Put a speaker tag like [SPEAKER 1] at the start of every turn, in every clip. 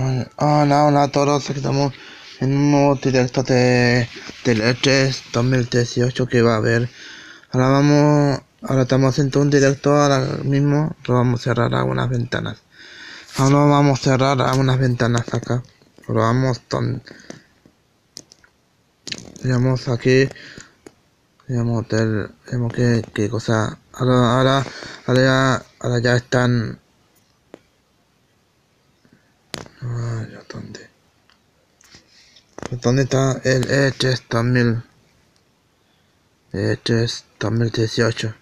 [SPEAKER 1] Hola, hola a todos, aquí estamos en un nuevo directo del E3 2018 que va a haber. Ahora estamos haciendo un directo ahora mismo, lo vamos a cerrar algunas ventanas. Ahora vamos a cerrar algunas ventanas acá. Lo vamos digamos aquí, digamos hotel, digamos qué cosa. Ahora ya están. ¿Dónde? Pues, ¿dónde está el E3 2000? E3 2018.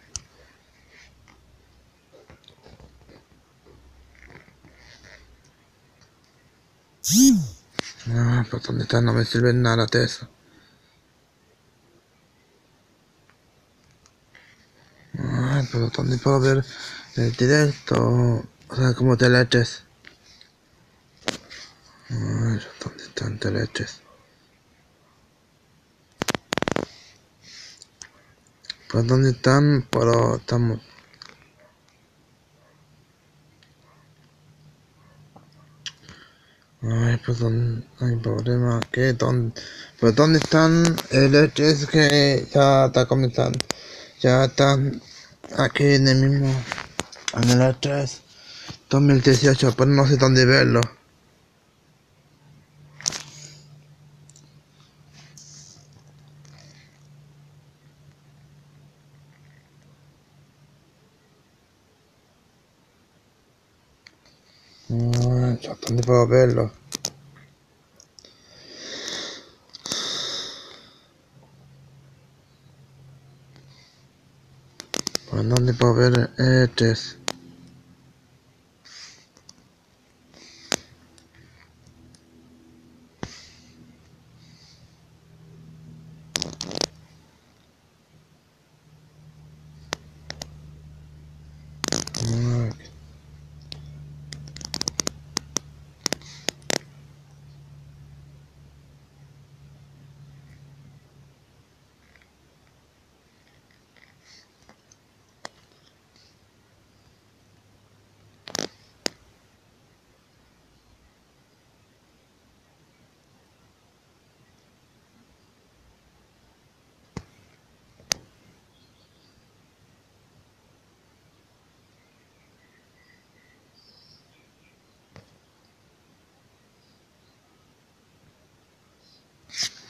[SPEAKER 1] Pues ¿dónde está? No me sirve nada de eso. Pero ¿dónde puedo ver el directo? O sea, como teleches. ¿Dónde están teleches? Pues ¿dónde están? Pero estamos. Pues ¿dónde hay problema? ¿Qué? ¿Dónde? Pues ¿dónde están leches que ya está comenzando? Ya están aquí en el mismo. En el E3 2018, pero no sé dónde verlo. ¿Dónde puedo verlo? ¿Por dónde puedo ver E3?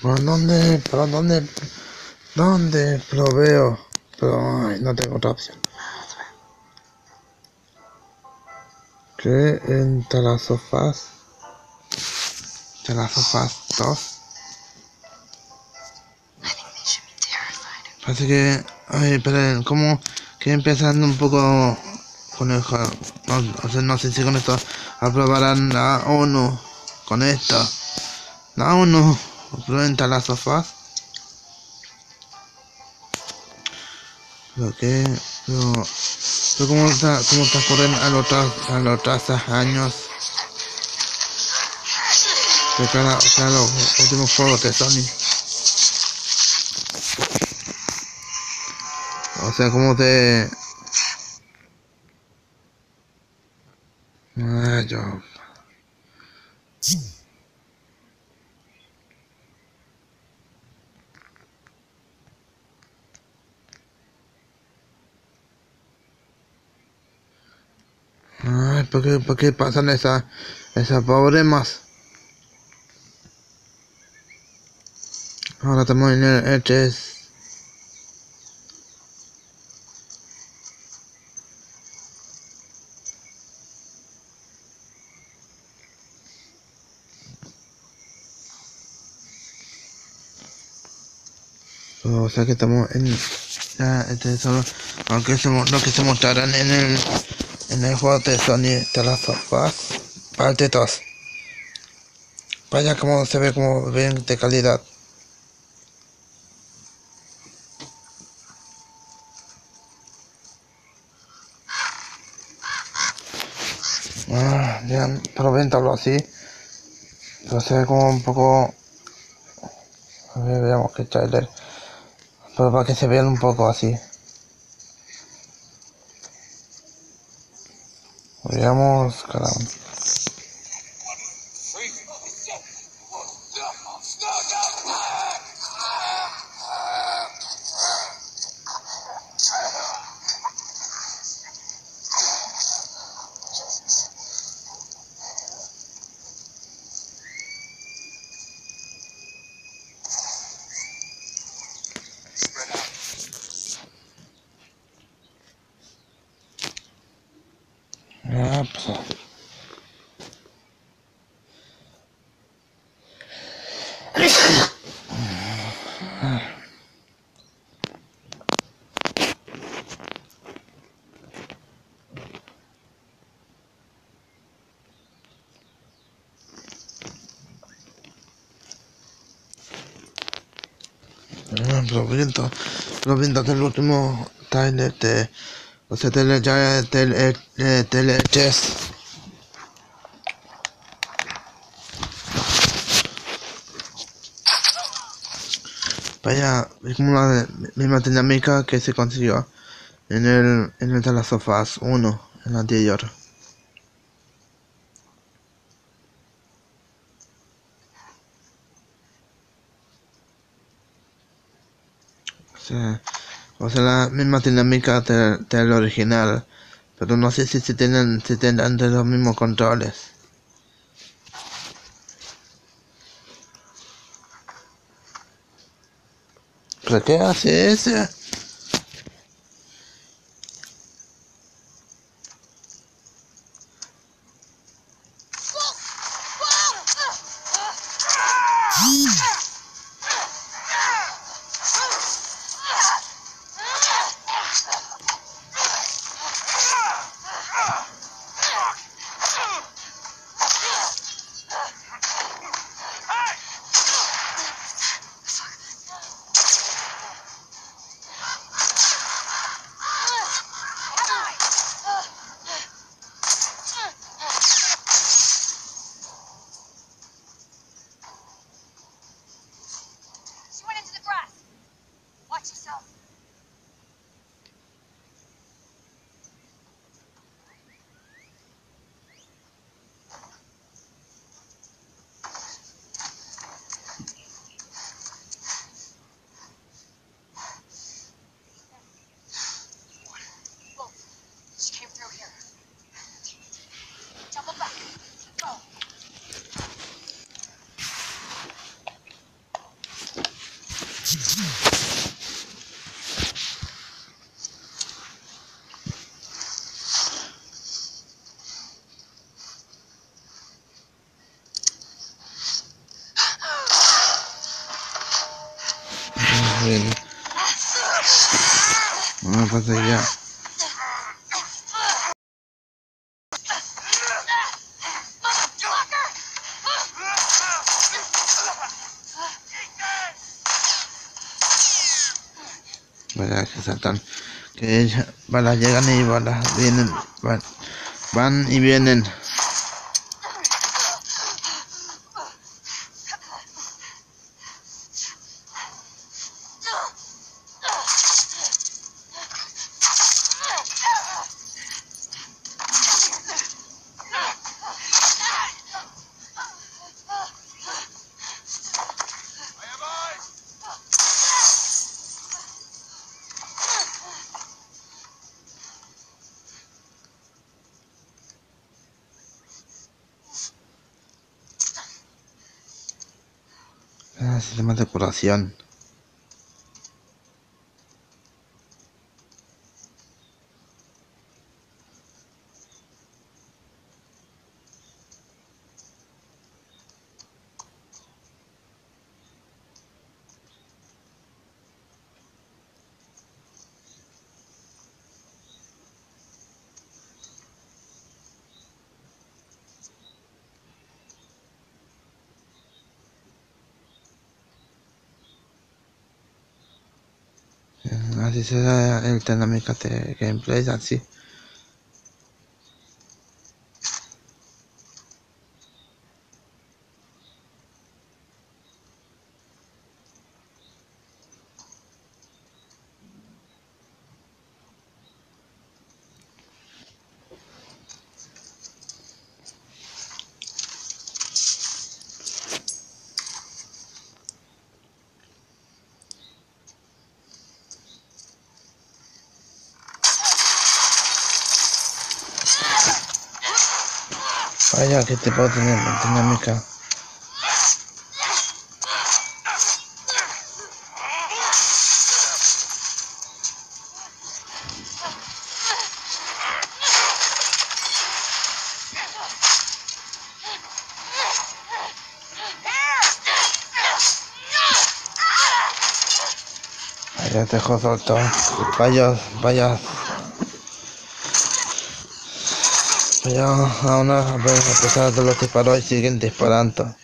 [SPEAKER 1] ¿Por dónde? ¿Por dónde? ¿Dónde lo veo? Pero ay, no tengo otra opción. ¿Qué? En The Last of Us. The Last of Us 2. Parece que. Ay, esperen, ¿cómo? Que empezando un poco con el juego. No, o sea, no sé si con esto aprobarán la ONU. Con esto. La ONU. ¿Aprueben The Last of Us? Pero que. Pero cómo transcurren a los otros años de cada los últimos juegos de Sony. O sea, como de. Yo. Ay, por qué pasan esas problemas? Ahora estamos en el E3. O sea que estamos en. Ya, solo. Lo que se mostrarán en el juego de Sony The Last of Us. Parte 2. Vaya como se ve como bien de calidad. Ya, pero véntalo así. Pero se ve como un poco. A ver, veamos qué trailer. Pero para que se vean un poco así. Veamos cada uno. Ah, pues. Lo visto del último trailer de, o sea, Chess. Vaya, es como la misma dinámica que se consiguió en el de las sofás 1, en el anterior. O sea, la misma dinámica del original, pero no sé si tendrán de los mismos controles. ¿Pero qué hace ese? Bien. Vamos a pasar ya. Vaya que saltan. Que balas llegan y balas vienen. Van y vienen. Sistemas de curación. Así será el dinámica de gameplay, así. Vaya que te puedo tener dinámica. Ya te dejó solto. Vaya, vaya. Vaya, aún a pesar de los disparos y siguen disparando.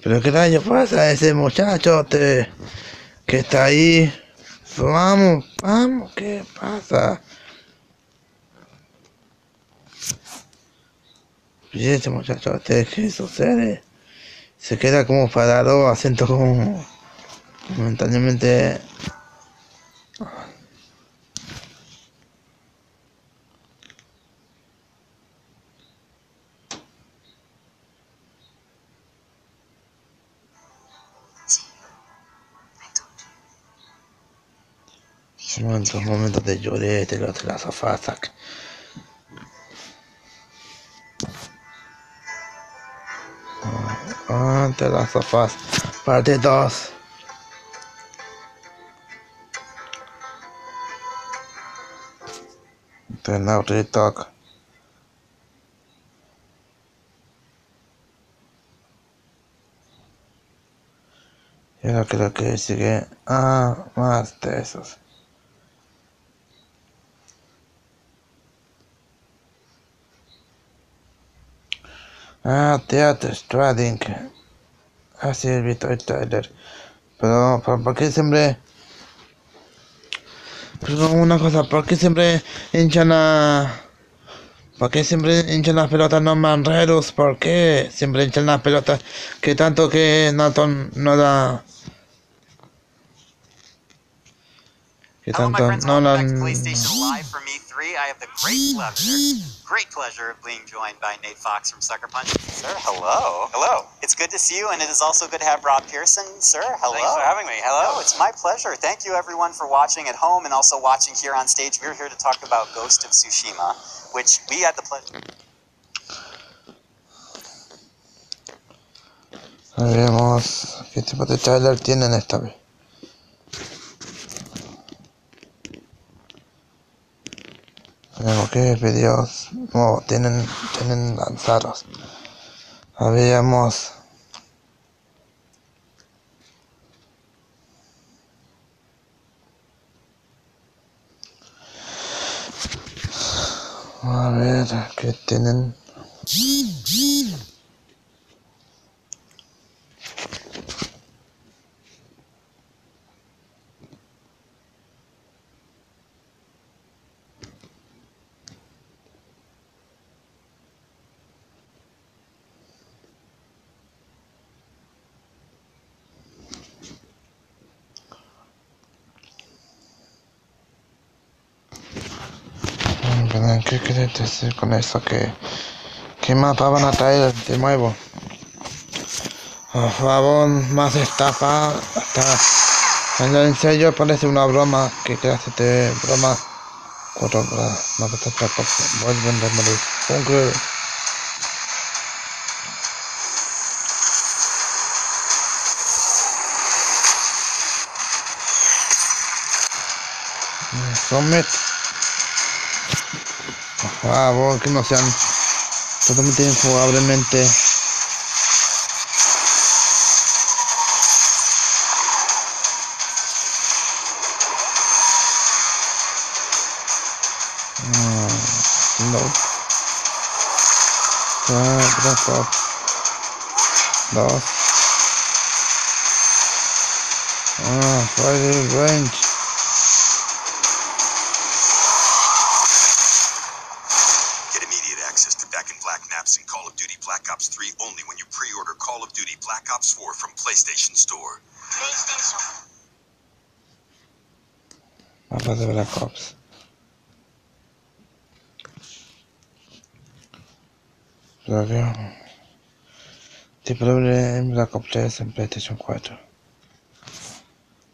[SPEAKER 1] ¿Pero qué rayo pasa a ese muchacho que está ahí? Vamos, vamos, ¿qué pasa? Y ese muchacho, ¿qué sucede? Se queda como parado, asiento como momentáneamente. Momentos de lloré, de los de la sofá. De las sofás, parte 2. The Naughty Talk. Y ahora creo que sigue. Más de esos. Theater Trading. Así he visto el trailer. Pero, ¿por qué siempre? Pero una cosa, ¿por qué siempre hinchan a... ¿Por qué siempre hinchan las pelotas no manreros? ¿Por qué siempre hinchan las pelotas que tanto que no da... Que
[SPEAKER 2] Hello, my
[SPEAKER 1] tanto
[SPEAKER 2] friends.
[SPEAKER 1] no
[SPEAKER 2] Welcome back to
[SPEAKER 1] dan...
[SPEAKER 2] PlayStation Live from E3. I have the great pleasure of being joined by Nate Fox from Sucker Punch. Sir, hello. Hello. It's good to see you, and it is also good to have Rob Pearson. Sir, hello. Thanks for having me. Hello. No, it's my pleasure. Thank you, everyone, for watching at home and also watching here on stage. We're here to talk about Ghost of Tsushima, which we had the pleasure...
[SPEAKER 1] Veremos qué tipo de trailer tienen esta vez. Veremos qué videos tienen lanzados. Veamos. A ver qué tienen. ¿Qué quieres decir con eso? ¿Qué mapa van a traer de nuevo? Por favor, más estafa. En serio parece una broma. ¿Qué clase de broma? 4 horas, no te preocupes. Vuelven de morir. Bunker. Summit. Por favor, que no sean totalmente injugablemente. No. Drop. 2. Fire range.
[SPEAKER 3] Get immediate access to Back in Black maps in Call of Duty Black Ops 3 only when you pre-order Call of Duty Black Ops 4 from PlayStation Store.
[SPEAKER 1] Mapa de Black Ops. Previo. Disponible en Black Ops 3 en PlayStation 4.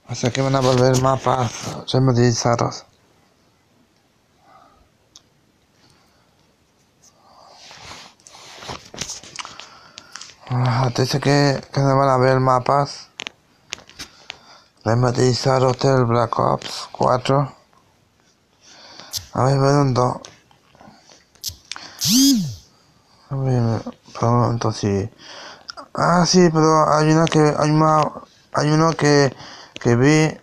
[SPEAKER 1] O sea que van a volver mapas remodelizados. Te dice que no van a ver mapas. Remasterizar Hotel Black Ops 4. A ver, ¿dónde? A ver, por un momento sí. Ah, sí, pero hay uno que vi.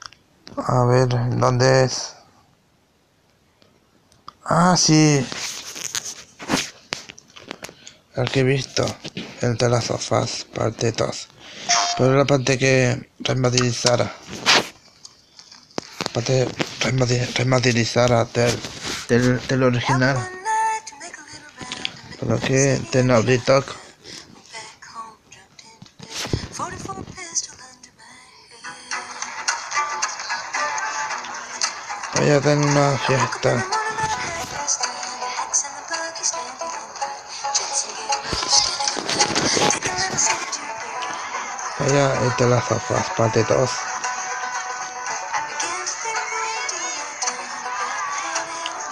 [SPEAKER 1] A ver, ¿dónde es? Ah, sí. El que he visto. El de las sofás, parte 2. Pero la parte que remasterizara. Parte remasterizara del original. Pero que de Naughty Dog. Voy a tener una fiesta. Vaya, el de las sofás, parte 2.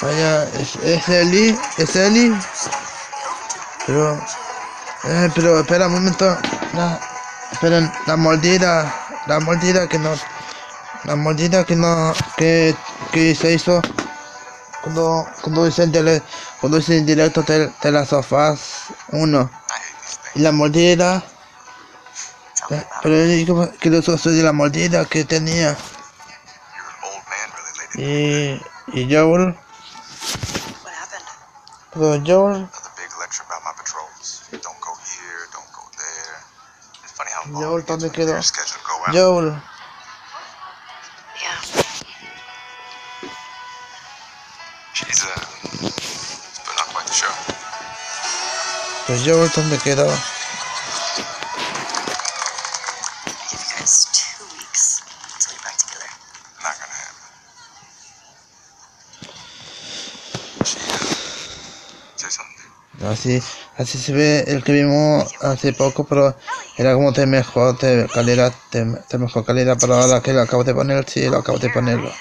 [SPEAKER 1] Vaya, es Eli. Pero espera un momento. Esperen, la mordida que se hizo cuando hice en directo de las sofás 1 y la mordida, pero que lo hizo de la mordida que tenía y Joel, pero Joel también quedó. Joel. Pues Joel también quedó. Así se ve el que vimos hace poco, pero era como de mejor calidad, pero ahora que lo acabo de poner, sí, lo acabo de ponerlo.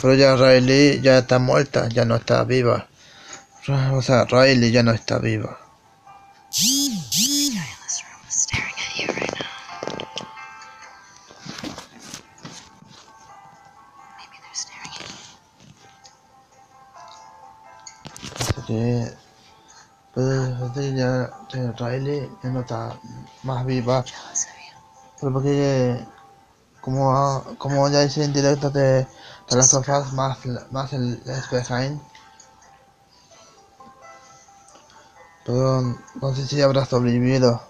[SPEAKER 1] Pero ya Riley ya está muerta, ya no está viva. O sea, Riley ya no está viva. Así que pues ya Riley ya no está más viva. Pero porque como ya hice en directo de las sofás más el Left Behind. Pero no sé si habrá sobrevivido.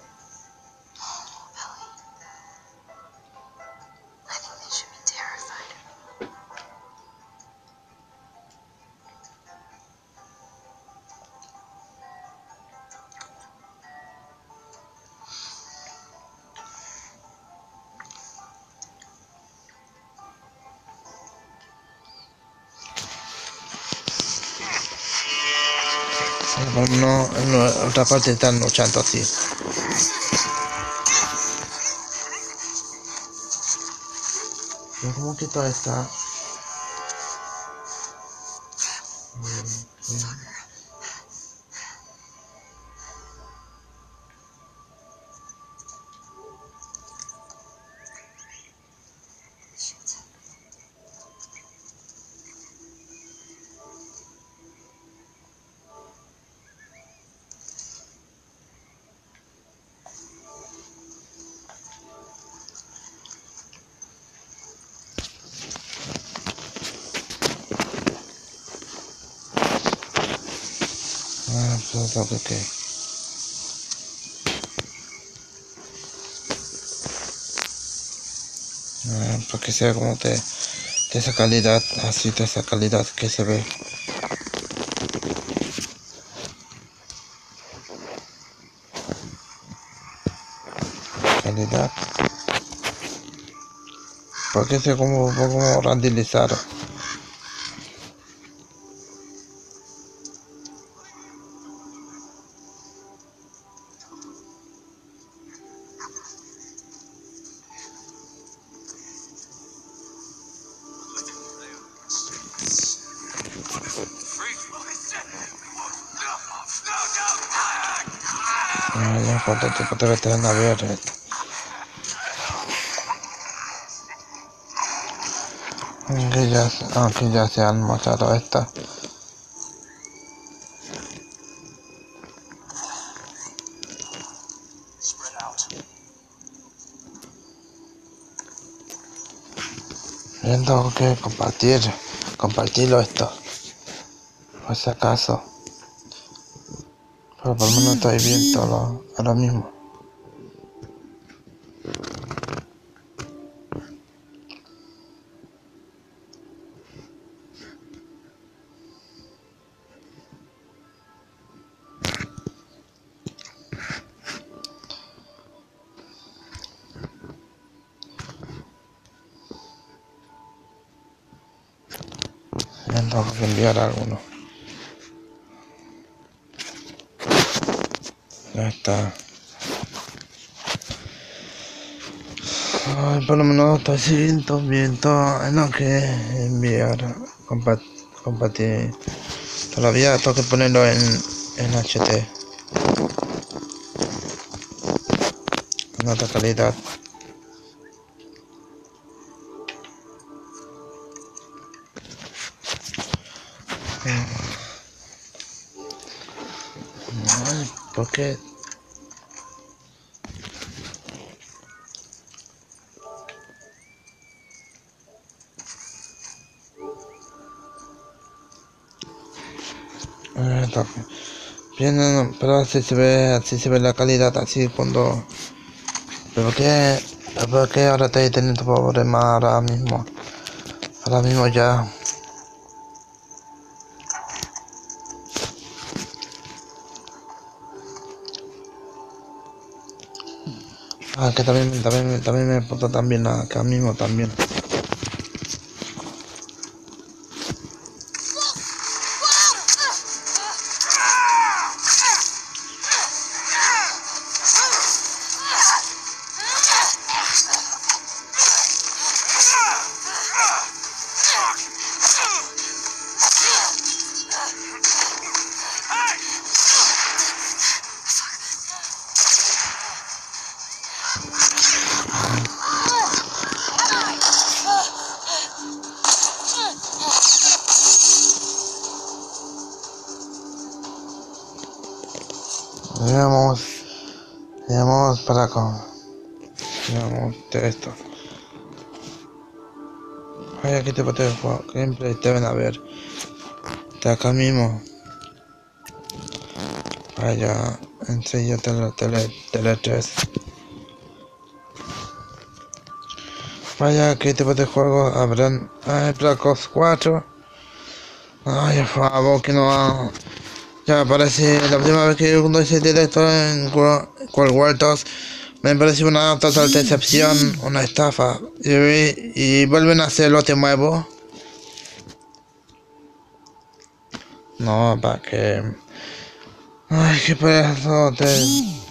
[SPEAKER 1] No, en la otra parte están luchando así. Pero como que todo está... pues ok. para que sea como de esa calidad, así de esa calidad que se ve. Calidad. Para que sea como un poco renderizado. Ya cuánto tiempo debe tener abierto esto. Aunque ya se han mostrado esta. Bien, tengo que compartirlo esto, por si acaso. Pero por lo menos estoy viendo ahora mismo. Bien, tengo que enviar alguno. Ya está. Ay, por lo menos estoy viendo en lo que enviar, compartir. Todavía tengo que ponerlo en HT, en alta calidad. Ay, ¿por qué? Está bien, no, pero así se ve la calidad, así cuando... ¿Pero qué ahora estoy teniendo problemas ahora mismo? Ahora mismo ya... Ah, que también me puto también acá mismo también. Veamos para acá. Veamos de esto. Ay, aquí te puedo jugar. Gameplay deben haber. De acá mismo. Vaya, enseño tele 3. Vaya, qué tipo de juegos habrán. Ay, Black Ops 4. Ay, por favor, que no. Ya parece la última vez que uno hice directo en World War 2. Me pareció una total decepción, una estafa. Y vuelven a hacerlo de nuevo. No, para que. Ay, qué pedazo de.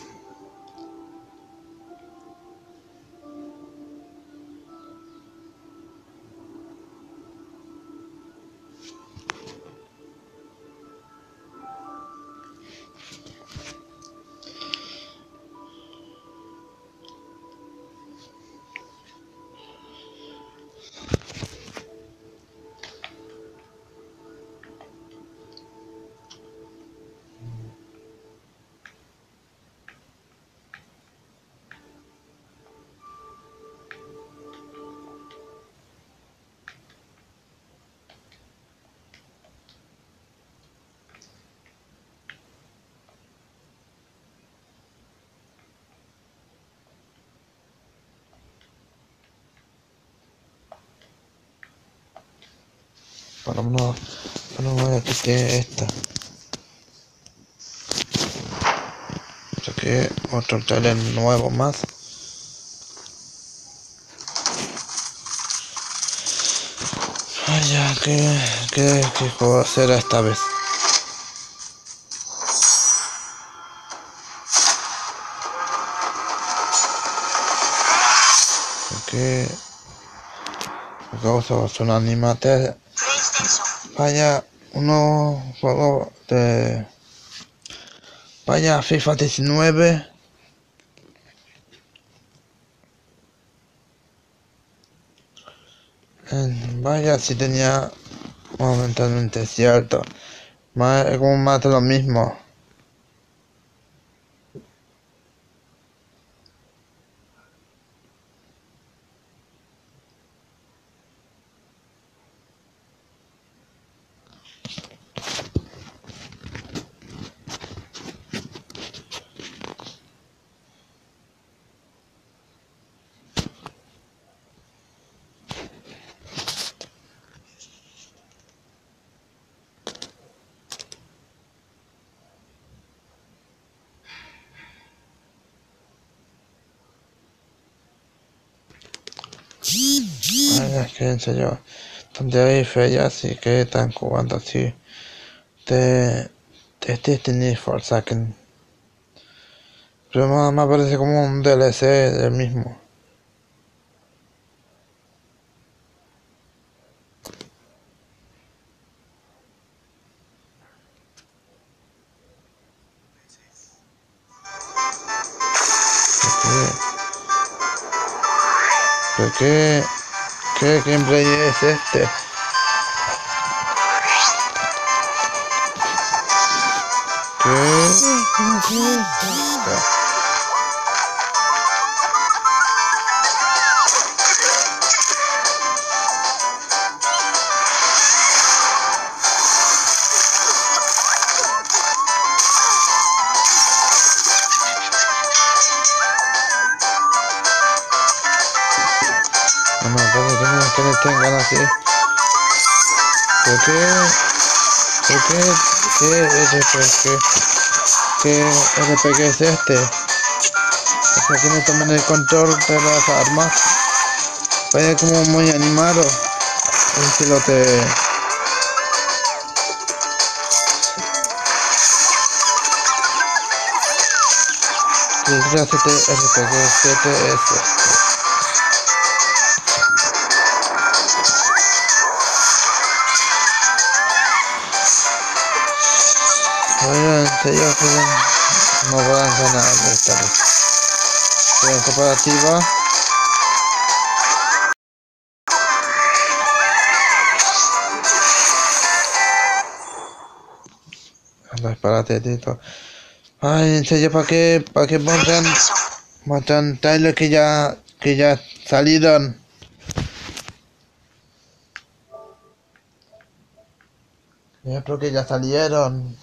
[SPEAKER 1] Por lo menos quité esta. Saqué otro trailer nuevo más. Vaya, ¿qué juego será esta vez? Porque son animates. Vaya, unos juegos de... Vaya, FIFA 19. Vaya, si tenía momentáneamente cierto. Es como más de lo mismo. Vaya, que en serio, donde hay ferias y que están jugando así de Destiny Forsaken. Pero me parece como un DLC del mismo. ¿Pero qué gameplay es este? No, parece que no tengan así. ¿Por qué RPG es este? O sea, que no toman el control de las armas. Vaya como muy animado. Un pilote. ¿Qué clase de RPG es este? Oye, en serio que no van a ganar esta vez. Pero en cooperativa. Disparate, Tito. Ay, en serio, ¿para qué muestran trailers que ya salieron? Ya creo que ya salieron.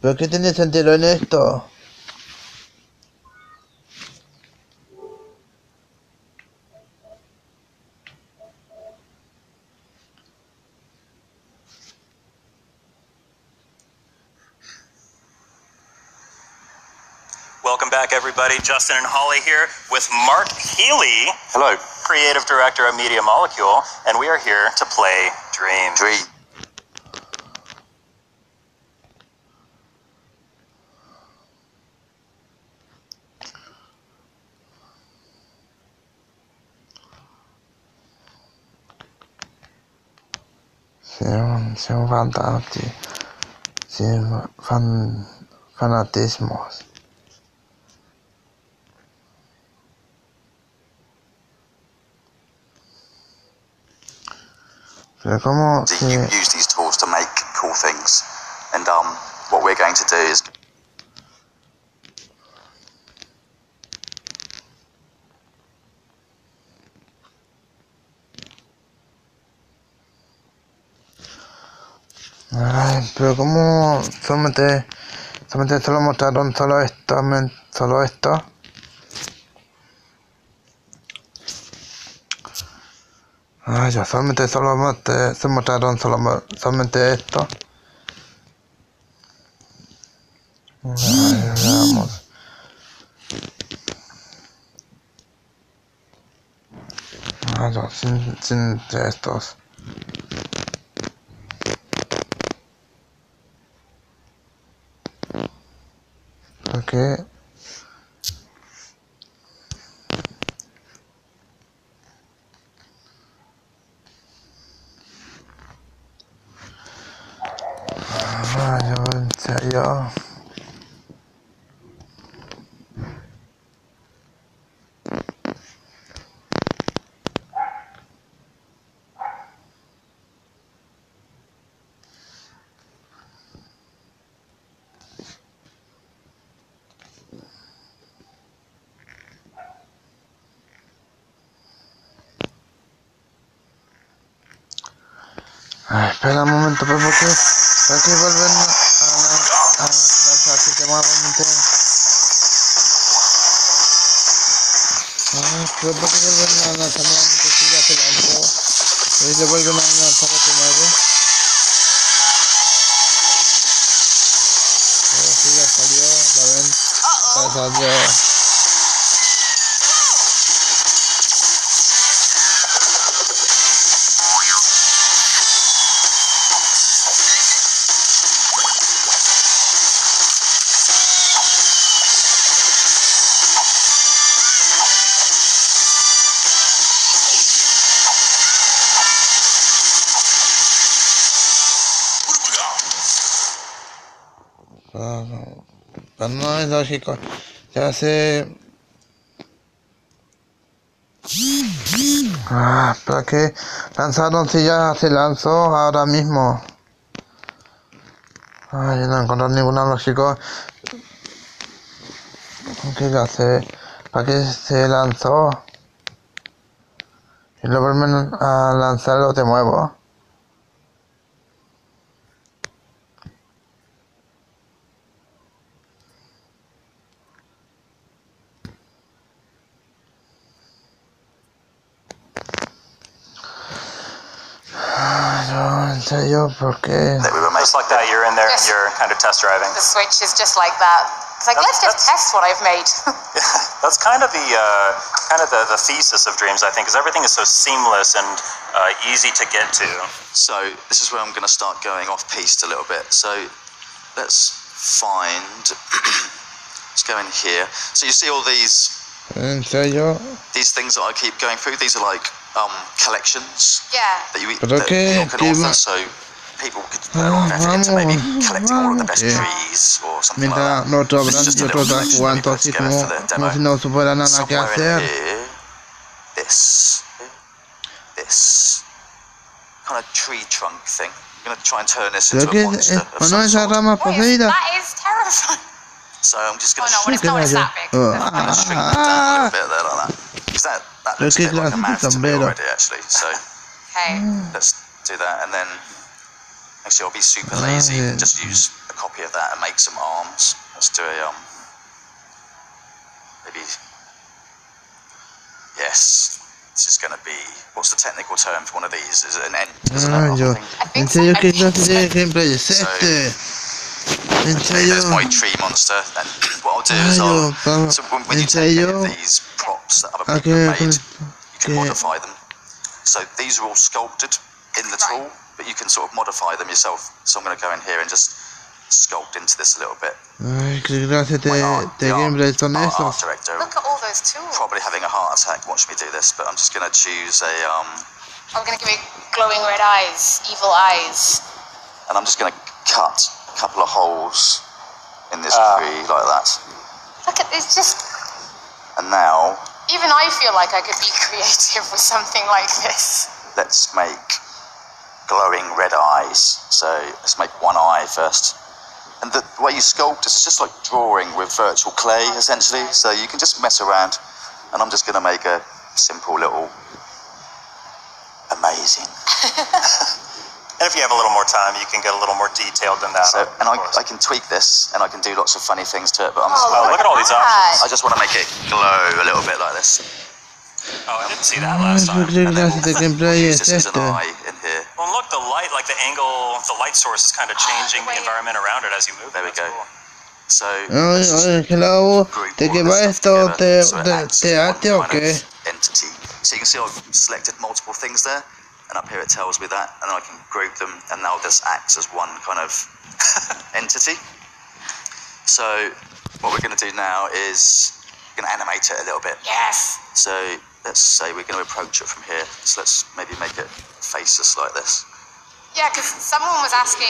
[SPEAKER 1] ¿Pero qué tiene sentido en esto?
[SPEAKER 2] Welcome back, everybody. Justin and Holly here with Mark Healy. Hello. Creative Director of Media Molecule, and we are here to play Dream.
[SPEAKER 1] Son fanatismos. Pero como
[SPEAKER 2] You use these tools to make cool things, and what we're going to do is.
[SPEAKER 1] Ay, pero como solamente solo mostraron solo esto. Ah, ya solamente se mostraron solamente esto. Veamos. Ah, no, sin estos. Ok. Ah, yo, en serio. Espera un momento, pues, porque vuelven a lanzar nuevamente. Pero porque vuelven a lanzar nuevamente si ya se lanzó. Y le vuelven a lanzar otro nuevo. Pero si ya salió, la ven. Ya salió. Pero no es lógico. Ya se... ¿para qué lanzaron si ya se lanzó ahora mismo? Ay, no encontré ninguna lógico. Que ya sé. ¿Para qué se lanzó? Y lo vuelven a lanzarlo de nuevo. En serio, ¿por qué?
[SPEAKER 2] Just like that, you're in there and you're kind of test driving.
[SPEAKER 4] The Switch is just like that. It's like, let's just test what I've made.
[SPEAKER 2] That's kind of the thesis of Dreams, I think, is everything is so seamless and easy to get to.
[SPEAKER 5] So this is where I'm going to start going off piste a little bit. So let's find. Let's go in here. So you see all these.
[SPEAKER 1] ¿En serio?
[SPEAKER 5] These things that I keep going through. These are like collections.
[SPEAKER 4] Yeah.
[SPEAKER 5] That you
[SPEAKER 1] Pero
[SPEAKER 5] that
[SPEAKER 1] que
[SPEAKER 5] can author. So people could put a lot of effort into maybe collecting all of the best trees or something like
[SPEAKER 1] Mientras
[SPEAKER 5] that.
[SPEAKER 1] los otros
[SPEAKER 5] This is
[SPEAKER 1] hablan
[SPEAKER 5] just
[SPEAKER 1] y
[SPEAKER 5] a little
[SPEAKER 1] otros están
[SPEAKER 5] collection that we
[SPEAKER 1] jugando
[SPEAKER 5] put
[SPEAKER 1] así
[SPEAKER 5] together for the
[SPEAKER 1] como
[SPEAKER 5] demo.
[SPEAKER 1] si no supieran nada que
[SPEAKER 5] Somewhere
[SPEAKER 1] hacer.
[SPEAKER 5] in here, this kind of tree trunk thing. I'm going to try and turn this
[SPEAKER 1] Creo
[SPEAKER 5] into
[SPEAKER 1] que
[SPEAKER 5] a monster of
[SPEAKER 1] no
[SPEAKER 5] some
[SPEAKER 1] esa
[SPEAKER 5] sort.
[SPEAKER 1] rama poseída.
[SPEAKER 4] That is terrifying.
[SPEAKER 5] So I'm just going
[SPEAKER 4] Oh no, when it's not when it's that big.
[SPEAKER 5] to shrink that down a little bit there like that. Because that looks a bit like a mouth to me already actually. So
[SPEAKER 4] Okay.
[SPEAKER 5] let's do that, and then actually I'll be super lazy and just use a copy of that and make some arms. Let's do a maybe yes. This is going to be, what's the technical term for one of these? Is it an end? Isn't it?
[SPEAKER 1] Yo, en serio, ¿qué clase de gameplay es este? En serio.
[SPEAKER 5] There's my tree monster, and what I'll do is I'll, so when you take any of these props that other people have made, you can modify them. So these are all sculpted in the tool, but you can sort of modify them yourself. So I'm going to go in here and just sculpt into this a little bit.
[SPEAKER 1] Ay, qué clase de gameplay son
[SPEAKER 5] Art
[SPEAKER 1] esos.
[SPEAKER 5] director
[SPEAKER 4] Look at all those tools.
[SPEAKER 5] probably having a heart attack watching me do this, but I'm just going to choose a
[SPEAKER 4] I'm gonna give it glowing red eyes, evil eyes.
[SPEAKER 5] and I'm just going to cut a couple of holes in this tree like that.
[SPEAKER 4] Look at this, just
[SPEAKER 5] And now
[SPEAKER 4] even I feel like I could be creative with something like this.
[SPEAKER 5] let's make glowing red eyes. So let's make one eye first. And the way you sculpt is just like drawing with virtual clay, essentially. So you can just mess around. And I'm just going to make a simple little amazing.
[SPEAKER 2] And if you have a little more time, you can get a little more detailed than that.
[SPEAKER 5] So, and I can tweak this, and I can do lots of funny things to it. But I'm just
[SPEAKER 4] Oh,
[SPEAKER 2] look at all these options.
[SPEAKER 5] I just want to make it glow a little bit like this.
[SPEAKER 2] Oh, I didn't see that last time.
[SPEAKER 1] ¿Qué clase de gameplay es
[SPEAKER 5] This is an
[SPEAKER 1] este?
[SPEAKER 5] eye in here.
[SPEAKER 2] Well, look, the light, like the angle, the light source is kind of changing the environment around it as you move.
[SPEAKER 5] There we
[SPEAKER 2] That's
[SPEAKER 5] go.
[SPEAKER 2] cool.
[SPEAKER 5] So
[SPEAKER 1] Ay, hello,
[SPEAKER 5] group
[SPEAKER 1] ¿de
[SPEAKER 5] all
[SPEAKER 1] qué
[SPEAKER 5] of
[SPEAKER 1] va
[SPEAKER 5] this
[SPEAKER 1] esto?
[SPEAKER 5] stuff together, so it acts
[SPEAKER 1] ¿Te
[SPEAKER 5] as
[SPEAKER 1] ate
[SPEAKER 5] one
[SPEAKER 1] o
[SPEAKER 5] kind
[SPEAKER 1] qué?
[SPEAKER 5] of entity. So you can see I've selected multiple things there, and up here it tells me that, and I can group them, and now this acts as one kind of entity. So what we're going to do now is we're going to animate it a little bit.
[SPEAKER 4] Yes.
[SPEAKER 5] So let's say we're going to approach it from here. So let's maybe make it face us like this.
[SPEAKER 4] Yeah, because someone was asking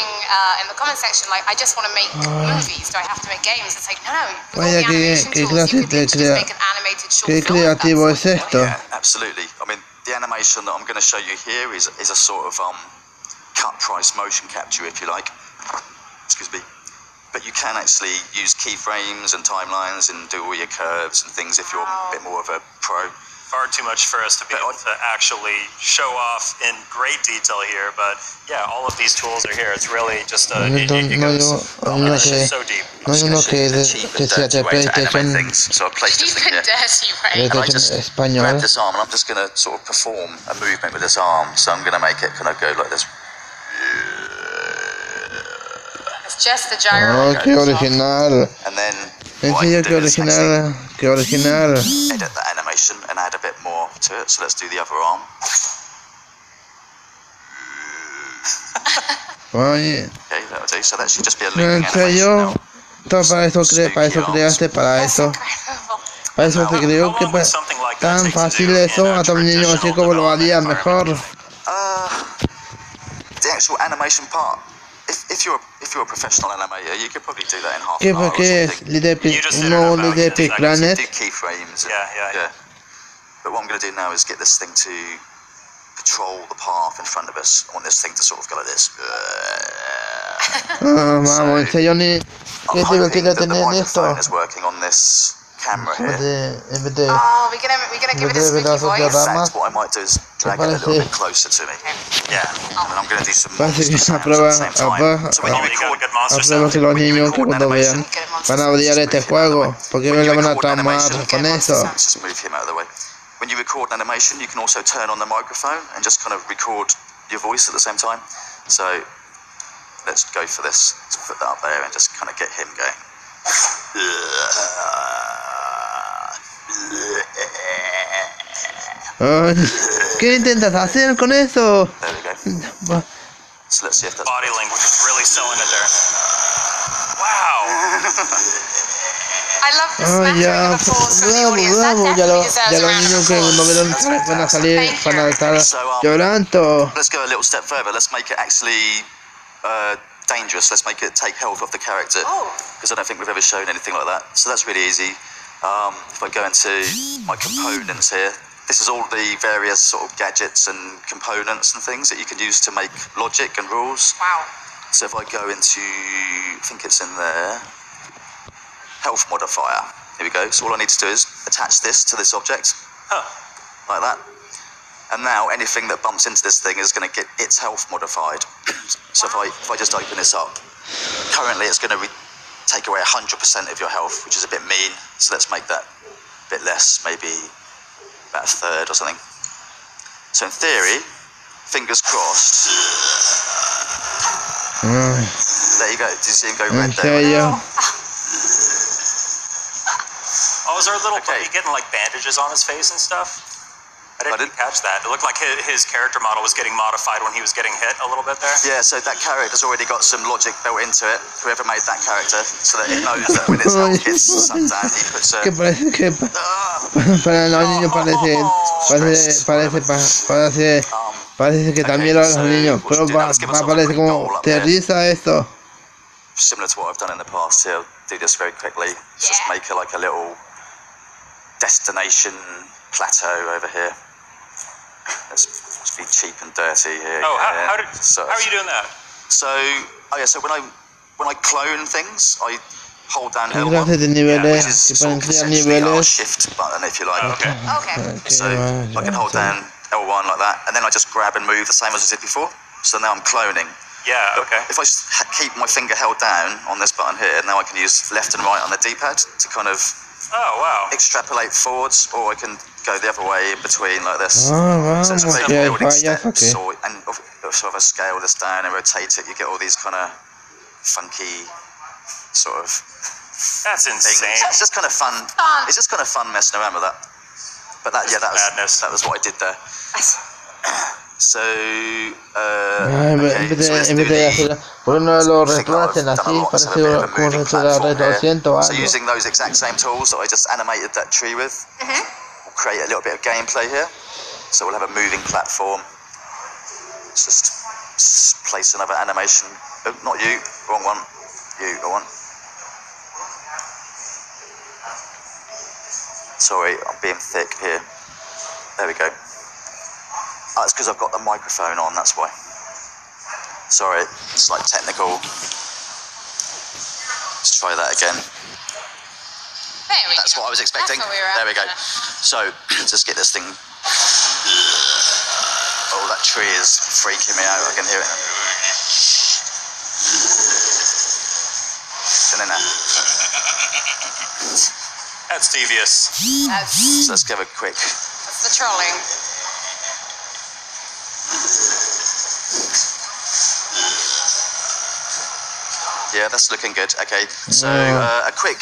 [SPEAKER 4] in the comment section, like, I just want to make movies. Do I have to make games? It's like, no. With all
[SPEAKER 1] Vaya,
[SPEAKER 4] the animation
[SPEAKER 1] qué
[SPEAKER 4] tools,
[SPEAKER 1] clase
[SPEAKER 4] you could
[SPEAKER 1] de
[SPEAKER 4] literally just make an animated short
[SPEAKER 1] qué
[SPEAKER 4] film. if that's
[SPEAKER 1] creativo
[SPEAKER 4] what
[SPEAKER 1] es
[SPEAKER 4] you want.
[SPEAKER 1] esto.
[SPEAKER 5] Yeah, absolutely. I mean, the animation that I'm going to show you here is a sort of cut price motion capture, if you like. Excuse me. But you can actually use keyframes and timelines and do all your curves and things if you're a bit more of a pro.
[SPEAKER 2] Far too much for us to be able to actually show off in great detail here, but yeah, all of these tools are here. It's really just a.
[SPEAKER 1] No hay uno que
[SPEAKER 2] so deep.
[SPEAKER 1] no hay uno que sea de PlayStation,
[SPEAKER 5] So I've placed this
[SPEAKER 4] Cheap
[SPEAKER 5] thing
[SPEAKER 4] and
[SPEAKER 5] here.
[SPEAKER 4] dirty, right?
[SPEAKER 5] And I
[SPEAKER 1] PlayStation
[SPEAKER 5] just
[SPEAKER 1] español.
[SPEAKER 5] grab this arm and I'm just going to sort of perform a movement with this arm. So I'm going to make it kind of go like this.
[SPEAKER 4] It's just the gyro.
[SPEAKER 1] Oh, qué original.
[SPEAKER 5] And then
[SPEAKER 1] En
[SPEAKER 5] what I
[SPEAKER 1] serio,
[SPEAKER 5] can
[SPEAKER 1] qué
[SPEAKER 5] do is actually
[SPEAKER 1] original, qué original.
[SPEAKER 5] edit the animation and add a bit more to it. So let's do the other arm.
[SPEAKER 1] Oye,
[SPEAKER 5] Okay, that'll do. So that should just be a
[SPEAKER 1] no,
[SPEAKER 5] looping
[SPEAKER 1] en
[SPEAKER 5] animation
[SPEAKER 1] serio,
[SPEAKER 5] now.
[SPEAKER 1] todo para eso creaste, para eso. Para eso te creo que tan fácil eso, hasta un niño así como lo haría mejor.
[SPEAKER 5] The actual animation part. If you're a professional animator, you could probably do that in half
[SPEAKER 1] ¿Qué,
[SPEAKER 5] an hour or
[SPEAKER 1] qué es?
[SPEAKER 5] something.
[SPEAKER 1] Little Big, no Little Big Planet.
[SPEAKER 5] Do keyframes.
[SPEAKER 2] Yeah.
[SPEAKER 5] But what I'm going to do now is get this thing to patrol the path in front of us. I want this thing to sort of go like this.
[SPEAKER 1] Vamos, en serio, ni qué
[SPEAKER 5] I'm hoping
[SPEAKER 1] divertido
[SPEAKER 5] that the
[SPEAKER 1] tener esto.
[SPEAKER 5] microphone is working on this camera here.
[SPEAKER 1] En vez de
[SPEAKER 4] Oh, we're gonna give it a spooky voice.
[SPEAKER 5] In fact, what I might do is drag it a little bit closer to me.
[SPEAKER 2] Yeah.
[SPEAKER 5] And I'm going to do some
[SPEAKER 1] Parece que
[SPEAKER 5] monster sounds
[SPEAKER 1] aprueba,
[SPEAKER 5] at the same time. So when you record,
[SPEAKER 1] aprueba que los niños que cuando vean van a odiar este juego, porque me lo van a traumar con eso.
[SPEAKER 5] just move him out of the way. When you record an animation, you can also turn on the microphone and just kind of record your voice at the same time. So let's go for this. Let's put that up there and just kind of get him going.
[SPEAKER 1] Ay, ¿qué intentas hacer con eso?
[SPEAKER 5] There we go. So let's see if that's
[SPEAKER 2] Body language is really selling it there. Wow.
[SPEAKER 4] I love the
[SPEAKER 1] Oh,
[SPEAKER 4] smattering
[SPEAKER 1] ya,
[SPEAKER 4] of applause from the audience. That
[SPEAKER 1] bravo,
[SPEAKER 4] definitely deserves
[SPEAKER 1] ya
[SPEAKER 4] a
[SPEAKER 1] los
[SPEAKER 4] round of
[SPEAKER 1] niños que
[SPEAKER 4] applause.
[SPEAKER 1] cuando verán van a salir, van a estar llorando.
[SPEAKER 5] Let's go a little step further. Let's make it actually dangerous. Let's make it take health off the character. Because I don't think we've ever shown anything like that. So that's really easy. If I go into my components here, this is all the various sort of gadgets and components and things that you can use to make logic and rules.
[SPEAKER 4] Wow.
[SPEAKER 5] So if I go into, I think it's in there, health modifier. Here we go. So all I need to do is attach this to this object, like that. And now anything that bumps into this thing is going to get its health modified. So if I just open this up, currently it's going to take away 100% of your health, which is a bit mean. So let's make that a bit less, maybe about a third or something. So in theory, fingers crossed. There you go. Did you see him go red there?
[SPEAKER 2] Oh, is there a little buddy getting like bandages on his face and stuff? I didn't catch that. It looked like his character model was getting modified when he was getting hit a little bit there.
[SPEAKER 5] Yeah, so that character's already got some logic built into it, whoever made that character, so that it knows that when its health gets sucked down, he puts a...
[SPEAKER 1] Que parece que para los niños parece que también los niños, pero parece como te risa esto.
[SPEAKER 5] Similar to what I've done in the past here, I'll do this very quickly. Just make it like a little destination plateau over here. Let's be cheap and dirty here.
[SPEAKER 2] Oh, how are you doing that?
[SPEAKER 5] So when I clone things, I hold down
[SPEAKER 1] ¿Qué
[SPEAKER 5] L1,
[SPEAKER 1] clase de niveles?
[SPEAKER 5] which is
[SPEAKER 1] Que
[SPEAKER 5] sort
[SPEAKER 1] pueden
[SPEAKER 5] of
[SPEAKER 1] crear
[SPEAKER 5] essentially our
[SPEAKER 1] niveles.
[SPEAKER 5] shift button, if you like.
[SPEAKER 4] Okay.
[SPEAKER 5] So I can hold down L1 like that, and then I just grab and move the same as I did before. So now I'm cloning.
[SPEAKER 2] Yeah, okay.
[SPEAKER 5] If I keep my finger held down on this button here, now I can use left and right on the D-pad to kind of extrapolate forwards, or I can go the other way in between like this.
[SPEAKER 1] Vamos,
[SPEAKER 5] So it's a
[SPEAKER 1] que
[SPEAKER 5] building
[SPEAKER 1] vaya
[SPEAKER 5] steps,
[SPEAKER 1] que.
[SPEAKER 5] and sort of a scale this down and rotate it. You get all these kind of funky sort of.
[SPEAKER 2] That's insane.
[SPEAKER 5] Things. It's just kind of fun. It's just kind of fun messing around with that. But that was what I did there. So,
[SPEAKER 1] en vez de hacer por uno de los restaurantes así, parece como un restaurante 200 o algo.
[SPEAKER 5] So using those exact same tools that I just animated that tree with, we'll create a little bit of gameplay here. So we'll have a moving platform. Let's just place another animation. Oh, not you, wrong one. You, go on. Sorry, I'm being thick here. There we go. Oh, it's because I've got the microphone on, that's why. Sorry, it's like technical. Let's try that again.
[SPEAKER 4] There we
[SPEAKER 5] That's
[SPEAKER 4] go.
[SPEAKER 5] what I was expecting.
[SPEAKER 4] That's what we were
[SPEAKER 5] There we go.
[SPEAKER 4] after.
[SPEAKER 5] So, just get this thing. Oh, that tree is freaking me out. I can hear it.
[SPEAKER 2] That's devious.
[SPEAKER 5] So let's give a quick.
[SPEAKER 4] That's the trolling.
[SPEAKER 5] Yeah, that's looking good. Okay, so a quick.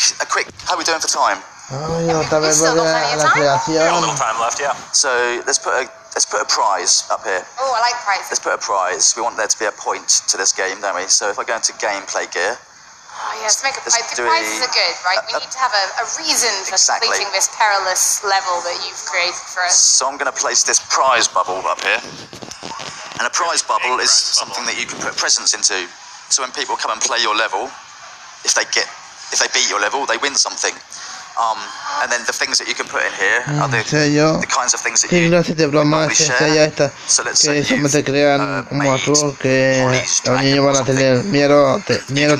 [SPEAKER 5] How are we doing for time?
[SPEAKER 1] Otra vez vuelve a la
[SPEAKER 2] A
[SPEAKER 1] creación.
[SPEAKER 2] little time left, yeah.
[SPEAKER 5] So let's put a prize up here.
[SPEAKER 4] Oh, I like prizes.
[SPEAKER 5] Let's put a prize. We want there to be a point to this game, don't we? So if I go into gameplay gear,
[SPEAKER 4] Oh, yes, make a
[SPEAKER 5] Let's
[SPEAKER 4] prize.
[SPEAKER 5] do
[SPEAKER 4] The prizes
[SPEAKER 5] a-
[SPEAKER 4] are good, right? We need to have a reason for
[SPEAKER 5] Exactly.
[SPEAKER 4] completing this perilous level that you've created for us.
[SPEAKER 5] so I'm going to place this prize bubble up here. And a prize bubble is something that you can put presents into. So when people come and play your level, if they beat your level, they win something. And then the things that you can put in here are
[SPEAKER 1] En serio,
[SPEAKER 5] the kinds of things that
[SPEAKER 1] qué
[SPEAKER 5] you
[SPEAKER 1] clase de broma
[SPEAKER 5] normally
[SPEAKER 1] es esta ya
[SPEAKER 5] share.
[SPEAKER 1] esta,
[SPEAKER 5] So let's
[SPEAKER 1] que
[SPEAKER 5] say
[SPEAKER 1] solamente
[SPEAKER 5] you've,
[SPEAKER 1] crean un
[SPEAKER 5] made
[SPEAKER 1] monstruo que
[SPEAKER 5] Polly's
[SPEAKER 1] los niños van a tener miedo de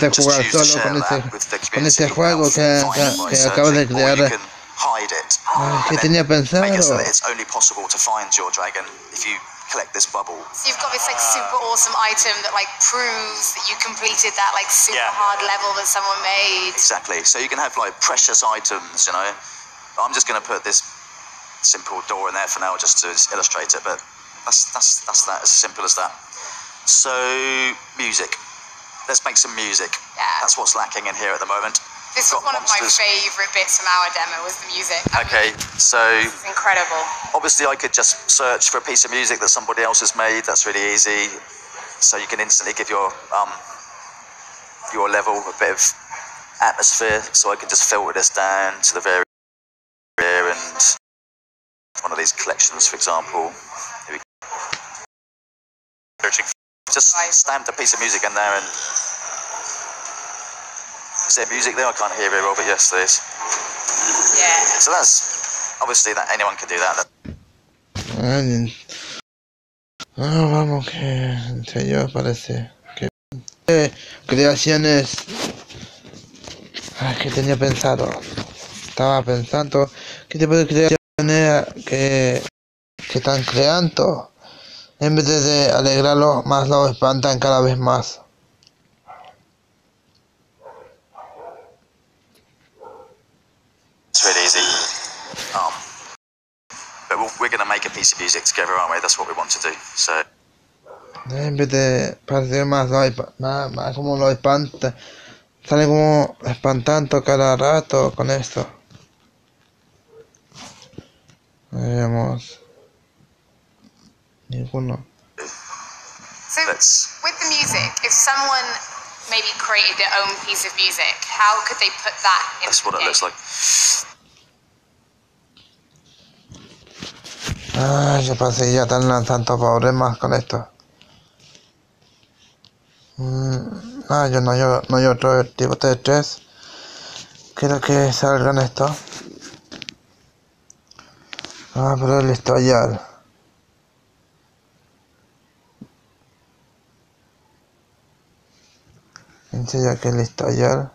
[SPEAKER 5] just
[SPEAKER 1] jugar
[SPEAKER 5] choose to
[SPEAKER 1] solo
[SPEAKER 5] share
[SPEAKER 1] con
[SPEAKER 5] that with the
[SPEAKER 1] con este
[SPEAKER 5] community.
[SPEAKER 1] juego
[SPEAKER 5] Find it by
[SPEAKER 1] que acabas de
[SPEAKER 5] searching, or you
[SPEAKER 1] crear.
[SPEAKER 5] can hide it.
[SPEAKER 1] Ay, ¿qué
[SPEAKER 5] And
[SPEAKER 1] tenía
[SPEAKER 5] then
[SPEAKER 1] pensado?
[SPEAKER 5] make it so that it's only possible to find your dragon if you collect this bubble.
[SPEAKER 4] So you've got this like super awesome item that like proves that you completed that like super
[SPEAKER 2] Yeah.
[SPEAKER 4] hard level that someone made.
[SPEAKER 5] Exactly. So you can have like precious items, you know. I'm just going to put this simple door in there for now just to illustrate it, but that's that, as simple as that. So music. Let's make some music.
[SPEAKER 4] Yeah.
[SPEAKER 5] That's what's lacking in here at the moment.
[SPEAKER 4] This was
[SPEAKER 5] Got
[SPEAKER 4] one of my
[SPEAKER 5] monsters.
[SPEAKER 4] favourite bits from our demo was the music.
[SPEAKER 5] Okay, so
[SPEAKER 4] It's incredible.
[SPEAKER 5] obviously I could just search for a piece of music that somebody else has made. That's really easy. So you can instantly give your level a bit of atmosphere. So I can just filter this down to the very rear and one of these collections, for example. Here we
[SPEAKER 2] Searching.
[SPEAKER 5] just stamped a piece of music in there, and is there music there? I can't hear very well, but yes, there is.
[SPEAKER 4] Yeah.
[SPEAKER 5] So that's obviously that anyone can do that.
[SPEAKER 1] Vamos, que en serio parece que creaciones que tenía pensado. Estaba pensando qué tipo de creaciones que están creando. En vez de alegrarlos, más los espantan cada vez más.
[SPEAKER 5] It's really easy. But we're going to make a piece of music together, aren't we? That's what we want to do. So
[SPEAKER 1] En vez de parecer más como lo espanta, sale como espantando cada rato con esto. Veamos. Ninguno.
[SPEAKER 4] So with the music, if someone maybe created their own piece of music, how could they put that into
[SPEAKER 5] that's what
[SPEAKER 4] the
[SPEAKER 5] it
[SPEAKER 4] game?
[SPEAKER 5] looks like.
[SPEAKER 1] Yo pensé que ya están lanzando problemas con esto. Yo no hay otro tipo de estrés. Quiero que salgan esto. Pero el historial. En serio que el historial.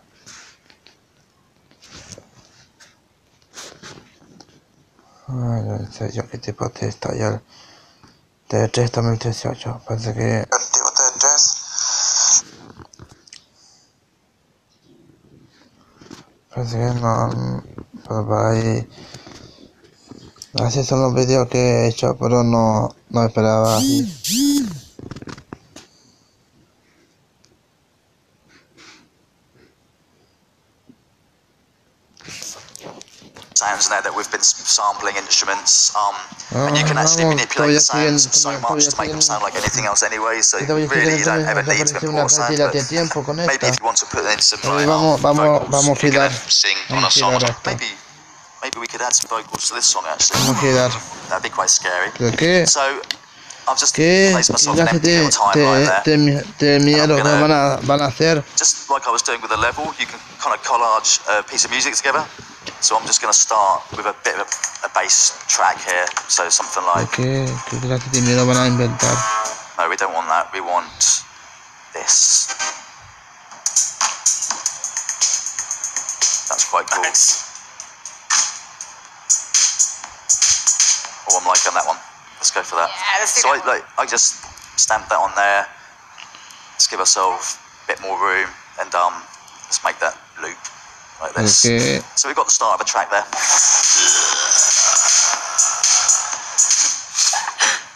[SPEAKER 1] En serio qué tipo de historial. De 3 2018. Parece que. El tipo de 3. Parece que Por ahí. Así son los vídeos que he hecho, pero no esperaba así.
[SPEAKER 5] Sounds now that we've been sampling instruments, and you can actually manipulate the sounds so much to make them sound like anything else anyway, so really you don't ever need to import sound, but maybe if you want to put in some like vocals, you can sing on a song, maybe we could add some vocals to this song actually, that'd be quite scary. So I've just placed myself an empty little timeline there, just like I was doing with the level, you can kind of collage a piece of music together. So I'm just going to start with a bit of a bass track here, so something like...
[SPEAKER 1] ¿Qué clase de miedo van a inventar?
[SPEAKER 5] No, we don't want that, we want this. That's quite cool. Nice. Oh, I'm liking that one. Let's go for that.
[SPEAKER 4] Yeah, let's do
[SPEAKER 5] so
[SPEAKER 4] that.
[SPEAKER 5] I just stamped that on there. Let's give ourselves a bit more room, and let's make that loop. Like this.
[SPEAKER 1] Okay.
[SPEAKER 5] So we've got the start of a track there.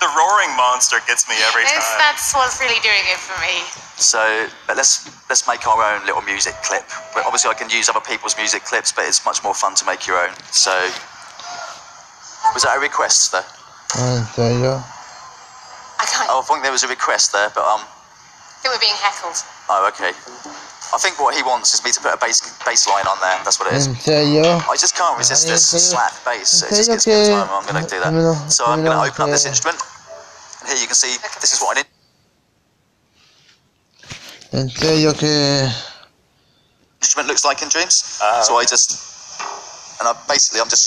[SPEAKER 6] The roaring monster gets me every time.
[SPEAKER 4] That's what's really doing it for me.
[SPEAKER 5] So, but let's make our own little music clip. But obviously I can use other people's music clips, but it's much more fun to make your own. So, was that a request there?
[SPEAKER 1] ¿En serio?
[SPEAKER 4] I can't.
[SPEAKER 5] Oh, I think there was a request there, but
[SPEAKER 4] I think we're being heckled.
[SPEAKER 5] Oh, okay. I think what he wants is me to put a bass line on there. That's what it is.
[SPEAKER 1] ¿En serio?
[SPEAKER 5] I just can't resist this slap bass. It just gets me every time I'm going to do that. So I'm going to open up this instrument. And here you can see, this is what I did.
[SPEAKER 1] ¿En serio que...?
[SPEAKER 5] Instrument looks like in Dreams. So I'm just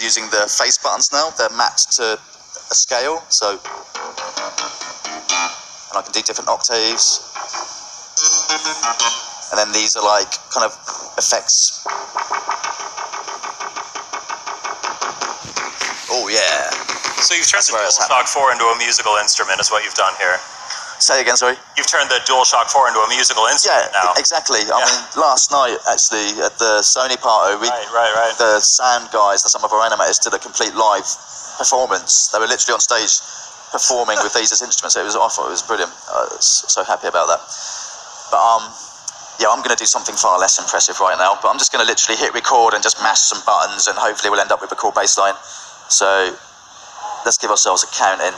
[SPEAKER 5] using the face buttons now. They're mapped to a scale. So, and I can do different octaves. And then these are like kind of effects. Oh yeah.
[SPEAKER 6] So you've turned the DualShock 4 into a musical instrument is what you've done here.
[SPEAKER 5] Say again, sorry?
[SPEAKER 6] You've turned the DualShock 4 into a musical instrument now.
[SPEAKER 5] Exactly. I mean, last night, actually, at the Sony party, the sound guys and some of our animators did a complete live performance. They were literally on stage performing with these as instruments. It was awful. It was brilliant. I was so happy about that. But, yeah, I'm going to do something far less impressive right now, but I'm just going to literally hit record and just mash some buttons, and hopefully we'll end up with a cool bass line. So let's give ourselves a count in.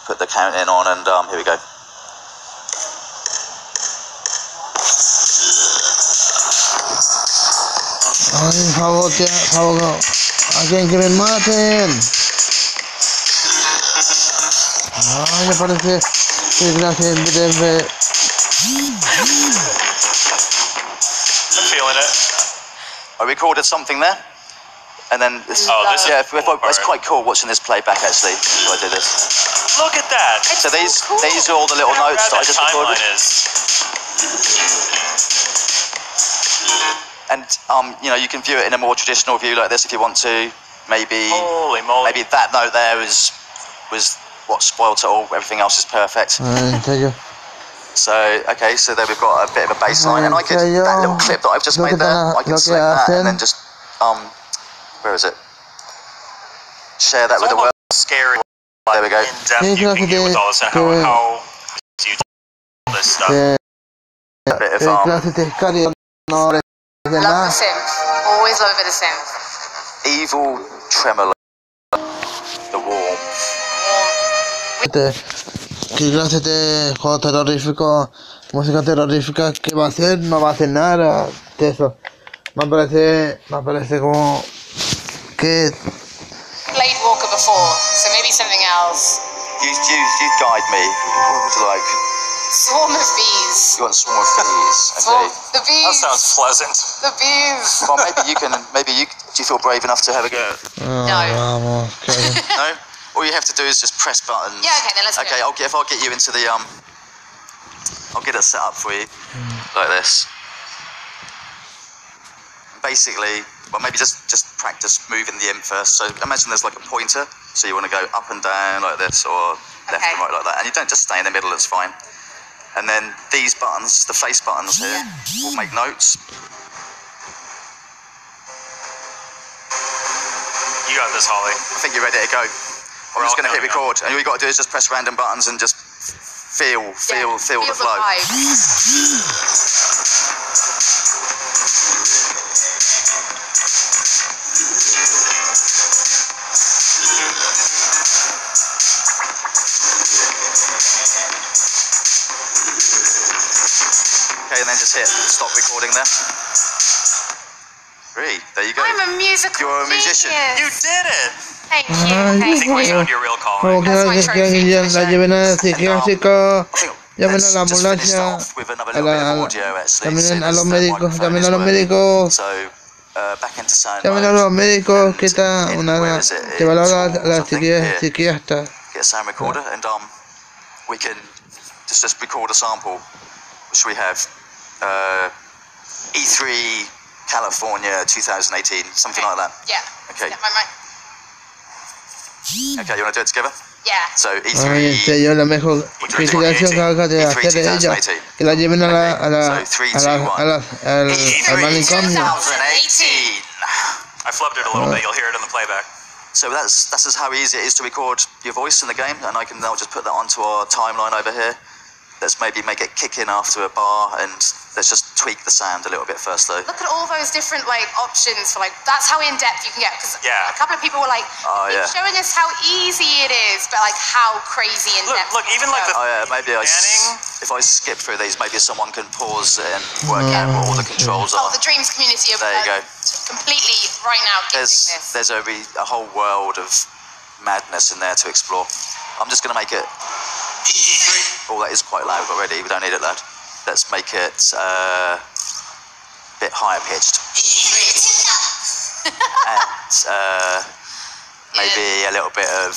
[SPEAKER 5] Put the count in on, and here we go.
[SPEAKER 1] Ay, por favor, alguien que me maten. Ay, me parece que gracias de...
[SPEAKER 6] I'm feeling it.
[SPEAKER 5] I recorded something there, and then this is it's quite cool watching this playback actually. So I did this.
[SPEAKER 6] Look at that.
[SPEAKER 5] So these are all the little notes that I just recorded. And you know, you can view it in a more traditional view like this if you want to. Maybe
[SPEAKER 6] holy moly.
[SPEAKER 5] Maybe that note there was what spoilt it all. Everything else is perfect. So, okay, so there we've got a bit of a bass line, and I could, that little clip that I've just made there, I can select that and then just, where is it? Share that with the world.
[SPEAKER 6] Scary.
[SPEAKER 5] There we go.
[SPEAKER 6] In-depth you can get with all this, and how do you do this stuff?
[SPEAKER 5] A bit of,
[SPEAKER 4] Love the synth. Always love a bit of synth.
[SPEAKER 5] evil tremolo, the warmth.
[SPEAKER 1] ¿Qué clase de juego terrorífico, música terrorífica que va a hacer? No va a hacer nada de eso. Me parece como que...
[SPEAKER 4] Played Walker before, so maybe something else.
[SPEAKER 5] You guide me. What would you like?
[SPEAKER 4] Swarm of bees.
[SPEAKER 5] You want Swarm of bees? Okay.
[SPEAKER 4] The bees.
[SPEAKER 6] That sounds pleasant.
[SPEAKER 4] The bees.
[SPEAKER 5] Well, maybe you do you feel brave enough to have a go?
[SPEAKER 1] No.
[SPEAKER 5] No? All you have to do is just press buttons.
[SPEAKER 4] Yeah, okay, then let's go.
[SPEAKER 5] Okay, I'll get you into the I'll get it set up for you like this. Basically, well, maybe just practice moving the M first. So imagine there's like a pointer, so you want to go up and down like this, or left and right like that, and you don't just stay in the middle. It's fine. And then these buttons, the face buttons here, will make notes.
[SPEAKER 6] You got this, Holly.
[SPEAKER 5] I think you're ready to go. I'm just going to hit record, and all you got to do is just press random buttons and just feel the flow. Okay, and then just hit stop recording there. Great, there you go.
[SPEAKER 4] I'm a musical
[SPEAKER 5] You're a musician.
[SPEAKER 4] genius.
[SPEAKER 6] You did it!
[SPEAKER 4] Thank you.
[SPEAKER 1] Ay,
[SPEAKER 6] I think we
[SPEAKER 4] Thank you.
[SPEAKER 6] found your real calling.
[SPEAKER 1] Como que la lleven al psiquiátrico, llamen a la
[SPEAKER 5] Let's just finish
[SPEAKER 1] ambulancia,
[SPEAKER 5] off with another little bit of audio, actually.
[SPEAKER 1] llamen a los
[SPEAKER 5] See,
[SPEAKER 1] médicos,
[SPEAKER 5] the
[SPEAKER 1] llamen a los
[SPEAKER 5] microphone is
[SPEAKER 1] médicos,
[SPEAKER 5] working. So, back into sound
[SPEAKER 1] llamen a
[SPEAKER 5] mode.
[SPEAKER 1] los médicos, que
[SPEAKER 5] And
[SPEAKER 1] está
[SPEAKER 5] in-
[SPEAKER 1] una,
[SPEAKER 5] where is it?
[SPEAKER 1] llevarlo a
[SPEAKER 5] Tools,
[SPEAKER 1] la
[SPEAKER 5] I think. Here.
[SPEAKER 1] psiquiatra.
[SPEAKER 5] Get a sound recorder, and we can just record a sample, which we have E3 California 2018, something like that.
[SPEAKER 4] Yeah.
[SPEAKER 5] Okay.
[SPEAKER 4] Get my mic.
[SPEAKER 5] Okay, you want to do it together?
[SPEAKER 4] Yeah.
[SPEAKER 5] So
[SPEAKER 1] Ay, en
[SPEAKER 5] E3,
[SPEAKER 1] serio, la mejor investigación que haga de hacer de ella, que la lleven a la, al manicomio.
[SPEAKER 5] 2018.
[SPEAKER 6] I flubbed it a little bit. You'll hear it in the playback.
[SPEAKER 5] So that's just how easy it is to record your voice in the game, and I can now just put that onto our timeline over here. Let's maybe make it kick in after a bar, and let's just tweak the sound a little bit first, though.
[SPEAKER 4] Look at all those different options for that's how in depth you can get. Because
[SPEAKER 6] Yeah.
[SPEAKER 4] a couple of people were like,
[SPEAKER 5] Oh,
[SPEAKER 4] "Keep
[SPEAKER 5] yeah.
[SPEAKER 4] showing us how easy it is," but how crazy in depth.
[SPEAKER 6] Look, even like the
[SPEAKER 5] Oh yeah, maybe
[SPEAKER 6] Panning.
[SPEAKER 5] if I skip through these, maybe someone can pause it and work out what all the controls
[SPEAKER 4] Oh,
[SPEAKER 5] are.
[SPEAKER 4] the Dreams community are
[SPEAKER 5] There you go.
[SPEAKER 4] completely right now getting this.
[SPEAKER 5] There's a whole world of madness in there to explore. I'm just going to make it. Oh, that is quite loud already. We don't need it loud. Let's make it a bit higher pitched. And maybe a little bit of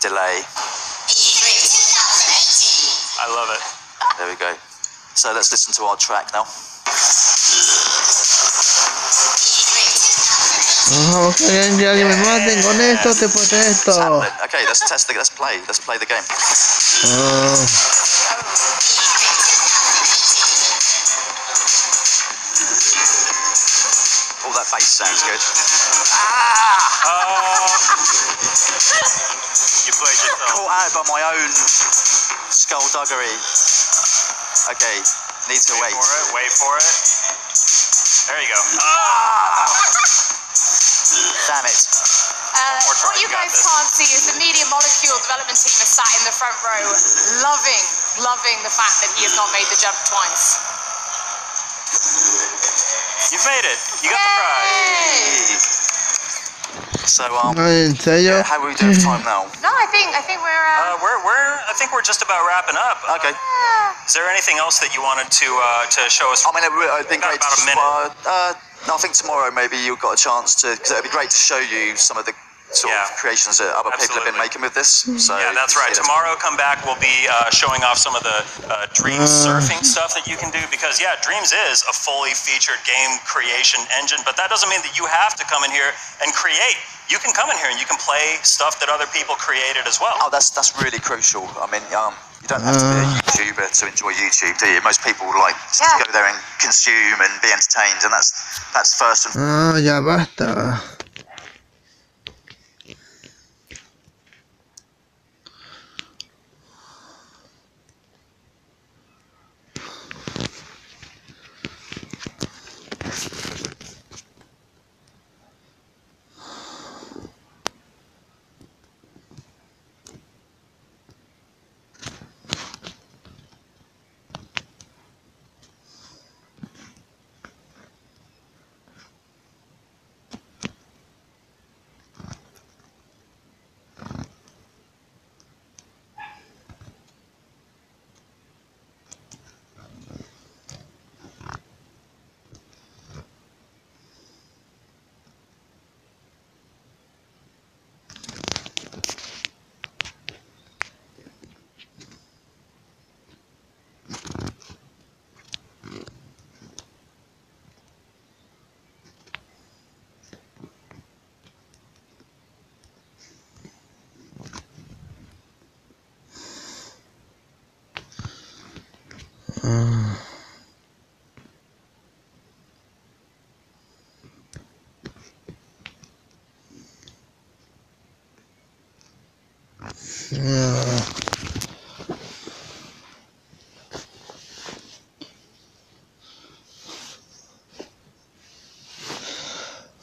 [SPEAKER 5] delay.
[SPEAKER 6] I love it.
[SPEAKER 5] There we go. So let's listen to our track now.
[SPEAKER 1] Oh, que alguien me maten con esto, te puesto esto.
[SPEAKER 5] Okay, let's test it. Let's play the game.
[SPEAKER 1] Oh.
[SPEAKER 5] Oh, that bass sounds good.
[SPEAKER 6] You played yourself.
[SPEAKER 5] Caught out by my own skullduggery. Okay, need to wait.
[SPEAKER 6] Wait for it. There you go.
[SPEAKER 5] Damn it.
[SPEAKER 4] What you guys can't see is the Media Molecule development team is sat in the front row, loving the fact that he has not made the jump twice.
[SPEAKER 6] You've made it. You got the prize.
[SPEAKER 5] So
[SPEAKER 1] Ay, en serio.
[SPEAKER 5] how are we doing time now?
[SPEAKER 4] No, I think we're.
[SPEAKER 6] I think we're just about wrapping up.
[SPEAKER 5] Okay.
[SPEAKER 6] Is there anything else that you wanted to show us?
[SPEAKER 5] I mean, it'd been great
[SPEAKER 6] About a
[SPEAKER 5] to.
[SPEAKER 6] minute.
[SPEAKER 5] No, I think tomorrow maybe you've got a chance to. Because it'd be great to show you some of the sort of creations that other people have been making with this. So
[SPEAKER 6] Yeah, that's right. Tomorrow, come back. We'll be showing off some of the Dreams surfing stuff that you can do. Because Dreams is a fully featured game creation engine, but that doesn't mean that you have to come in here and create. You can come in here and you can play stuff that other people created as well.
[SPEAKER 5] Oh, that's really crucial. I mean, you don't have to be a YouTuber to enjoy YouTube, do you? Most people like to go there and consume and be entertained, and that's first and
[SPEAKER 1] Ah, ya basta.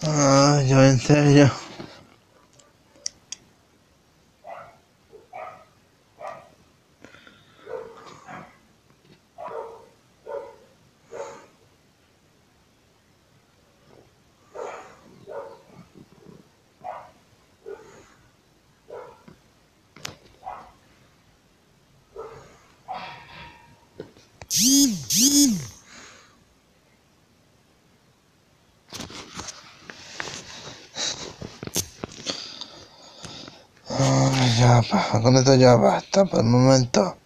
[SPEAKER 1] Ah, yo en serio. Ya, con esto ya basta por el momento.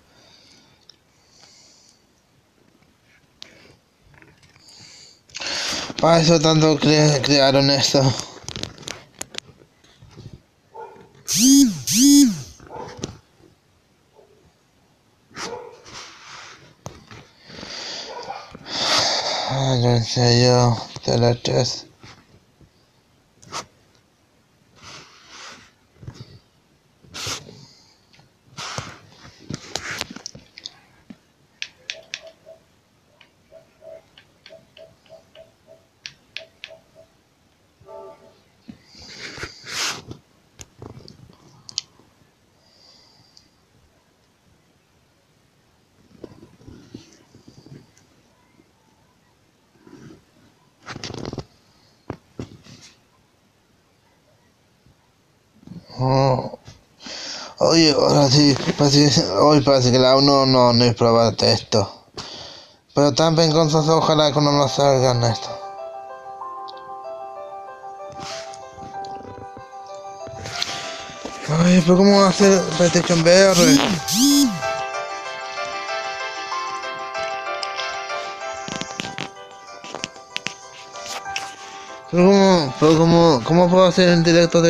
[SPEAKER 1] Para eso tanto crearon esto. Yo en serio, Teletres. Oh. Oye, ahora sí, hoy parece que la 1 no es probar esto. Pero también con sus ojalá que no nos salgan esto. Ay, pero ¿cómo va a hacer PlayStation VR? ¿Cómo puedo hacer en directo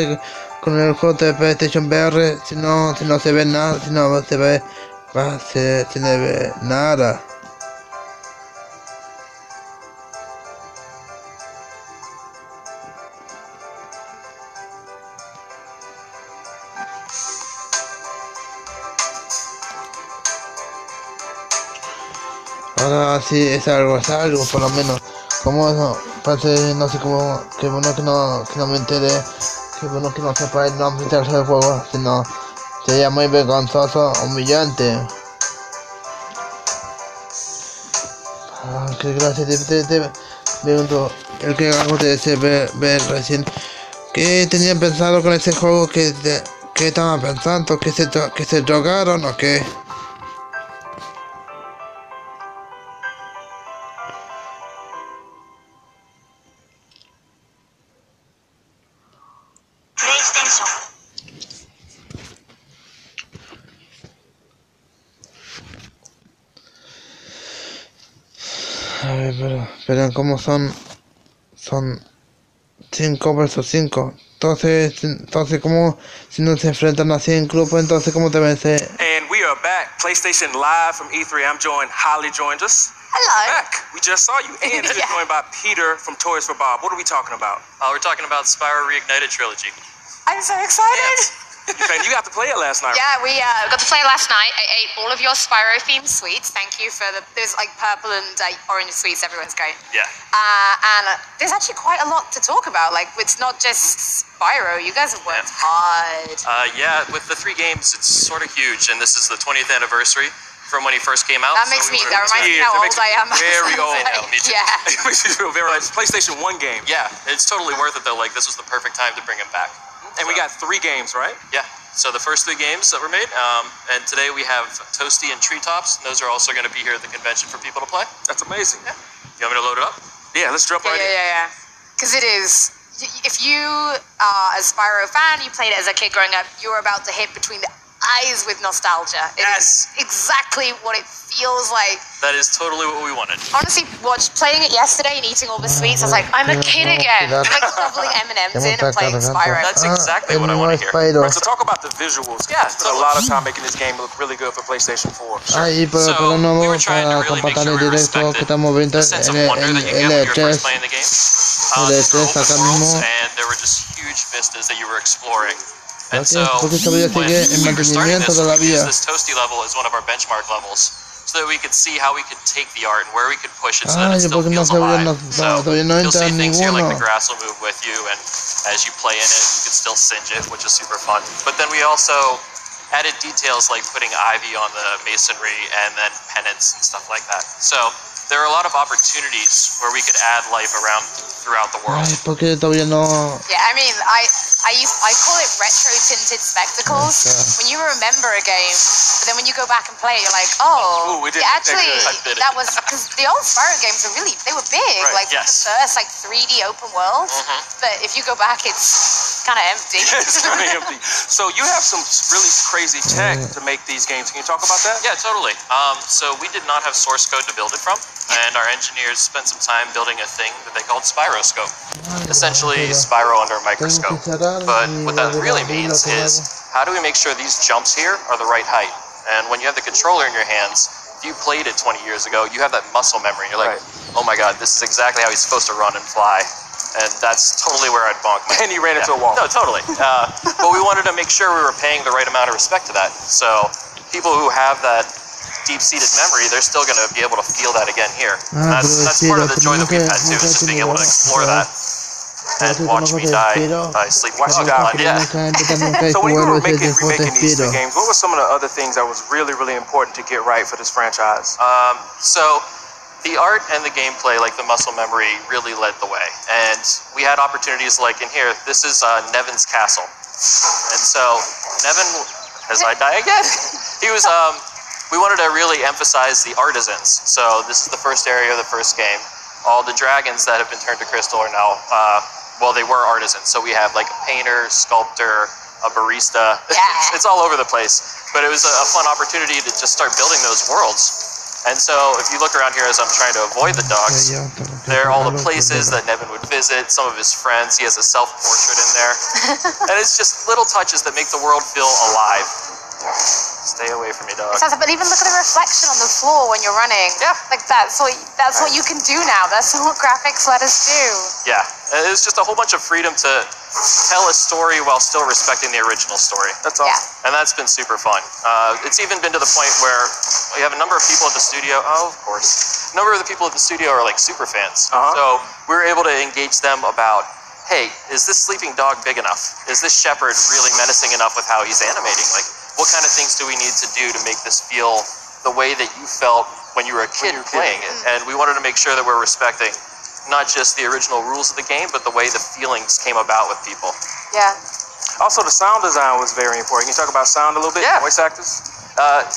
[SPEAKER 1] con el juego de PlayStation VR si no se ve nada, si no se ve nada? Ahora sí es algo por lo menos. Como eso, parece, no sé cómo, que bueno que no me enteré, que bueno que no sepa el nombre del juego, sino sería muy vergonzoso, humillante. Qué gracia te pregunto, el que hago de ese ver recién, ¿qué tenían pensado con ese juego? ¿Qué estaban pensando? ¿Que se drogaron o qué? A ver, pero ¿cómo son 5 versus 5? Entonces ¿cómo si no se enfrentan así en grupo, entonces cómo te vencer?
[SPEAKER 7] And we are back, PlayStation Live from E3. Holly joined us.
[SPEAKER 4] Hello.
[SPEAKER 7] We're back. We just saw you. And you're joined by Peter from Toys for Bob. What are we talking about?
[SPEAKER 6] We're talking about Spyro Reignited Trilogy.
[SPEAKER 4] I'm so excited.
[SPEAKER 7] You got to play it last night.
[SPEAKER 4] Yeah, we got to play it last night. I ate all of your Spyro-themed sweets. Thank you for there's like purple and orange sweets. Everyone's great.
[SPEAKER 6] Yeah.
[SPEAKER 4] And there's actually quite a lot to talk about. Like, it's not just Spyro. You guys have worked hard.
[SPEAKER 6] Yeah, with the 3 games, it's sort of huge, and this is the 20th anniversary from when he first came out.
[SPEAKER 4] That reminds me how old I am.
[SPEAKER 7] Very old.
[SPEAKER 6] I know, me too.
[SPEAKER 4] Yeah.
[SPEAKER 7] It makes me feel very nice. PlayStation 1 game.
[SPEAKER 6] Yeah, it's totally worth it though. Like, this was the perfect time to bring him back.
[SPEAKER 7] And we got 3 games, right?
[SPEAKER 6] Yeah. So the first 3 games that were made, and today we have Toasty and Treetops. Those are also going to be here at the convention for people to play.
[SPEAKER 7] That's amazing.
[SPEAKER 6] Yeah. You want me to load it up?
[SPEAKER 7] Yeah, let's jump right in.
[SPEAKER 4] Yeah. Because it is. If you are a Spyro fan, you played it as a kid growing up, you're about to hit between the eyes with nostalgia. It is exactly what it feels like.
[SPEAKER 6] That is totally what we wanted.
[SPEAKER 4] Honestly, playing it yesterday and eating all the sweets, I was like, I'm a kid again. I'm like shoveling M&Ms in and playing Spyro.
[SPEAKER 6] That's exactly what I want to hear.
[SPEAKER 7] Right, so talk about the visuals.
[SPEAKER 6] Yeah,
[SPEAKER 7] spent a lot of time making this game look really good for PlayStation 4.
[SPEAKER 1] Y pero no
[SPEAKER 6] we were trying to really make sure we respected the sense of wonder that you get when you're first playing the game. Open worlds, and there were just huge vistas that you were exploring. And so, when we were starting this, we used this Toasty level as one of our benchmark levels. so that we could see how we could take the art and where we could push it so that it still feels alive. So you'll see things here like the grass will move with you, and as you play in it, you can still singe it, which is super fun. But then we also added details like putting ivy on the masonry and then pennants and stuff like that. So there are a lot of opportunities where we could add life around throughout the world.
[SPEAKER 4] Yeah, I mean, I call it retro tinted spectacles. When you remember a game, but then when you go back and play it, you're like, oh, yeah, actually, that was because the old Spyro games were they were big, like the first like 3D open world. But if you go back, it's kind of empty.
[SPEAKER 7] It's kind of empty. So you have some really crazy tech to make these games. Can you talk about that?
[SPEAKER 6] Yeah, totally. So we did not have source code to build it from, and our engineers spent some time building a thing that they called Spyroscope. Essentially, Spyro under a microscope. But what that really means is, how do we make sure these jumps here are the right height? And when you have the controller in your hands, if you played it 20 years ago, you have that muscle memory. You're like, oh my god, this is exactly how he's supposed to run and fly. And that's totally where I'd bonk my...
[SPEAKER 7] And he ran into a wall.
[SPEAKER 6] No, totally. But we wanted to make sure we were paying the right amount of respect to that. So people who have that deep-seated memory, they're still going to be able to feel that again here. That's part of the joy that we've had too, is just being able to explore that and watch me die by sleeping.
[SPEAKER 7] Watch you die.
[SPEAKER 6] Yeah.
[SPEAKER 7] So when you were remaking these three games, what were some of the other things that was really, really important to get right for this franchise?
[SPEAKER 6] So the art and the gameplay, like the muscle memory, really led the way. And we had opportunities like in here. This is Nevin's castle. And so Nevin, as I die again, he was... we wanted to really emphasize the artisans. So this is the first area of the first game. All the dragons that have been turned to crystal are now, well, they were artisans. So we have like a painter, sculptor, a barista.
[SPEAKER 4] Yeah.
[SPEAKER 6] It's all over the place. But it was a fun opportunity to just start building those worlds. And so if you look around here as I'm trying to avoid the dogs, there are all the places that Nevin would visit, some of his friends. He has a self-portrait in there. And it's just little touches that make the world feel alive. Stay away from me, dog.
[SPEAKER 4] But even look at the reflection on the floor when you're running.
[SPEAKER 6] Yeah.
[SPEAKER 4] Like that's what you can do now. That's what graphics let us do.
[SPEAKER 6] Yeah. It's just a whole bunch of freedom to tell a story while still respecting the original story.
[SPEAKER 7] That's awesome.
[SPEAKER 6] Yeah. And that's been super fun. It's even been to the point where we have a number of people at the studio. Oh, of course. A number of the people at the studio are like super fans. So we were able to engage them about, hey, is this sleeping dog big enough? Is this shepherd really menacing enough with how he's animating? Like, what kind of things do we need to do to make this feel the way that you felt when you were a kid playing it? And we wanted to make sure that we're respecting not just the original rules of the game, but the way the feelings came about with people.
[SPEAKER 4] Yeah.
[SPEAKER 7] Also, the sound design was very important. Can you talk about sound a little bit?
[SPEAKER 6] Yeah.
[SPEAKER 7] Voice actors?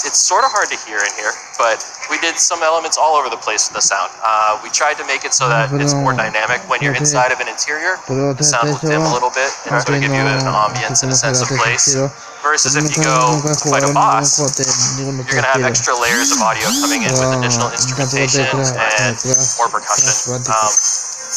[SPEAKER 6] It's sort of hard to hear in here, but we did some elements all over the place with the sound. We tried to make it so that it's more dynamic. When you're inside of an interior, the sound will dim a little bit and sort of give you an ambience and a sense of place. Versus if you go fight a boss, you're going to have extra layers of audio coming in with additional instrumentation and more percussion.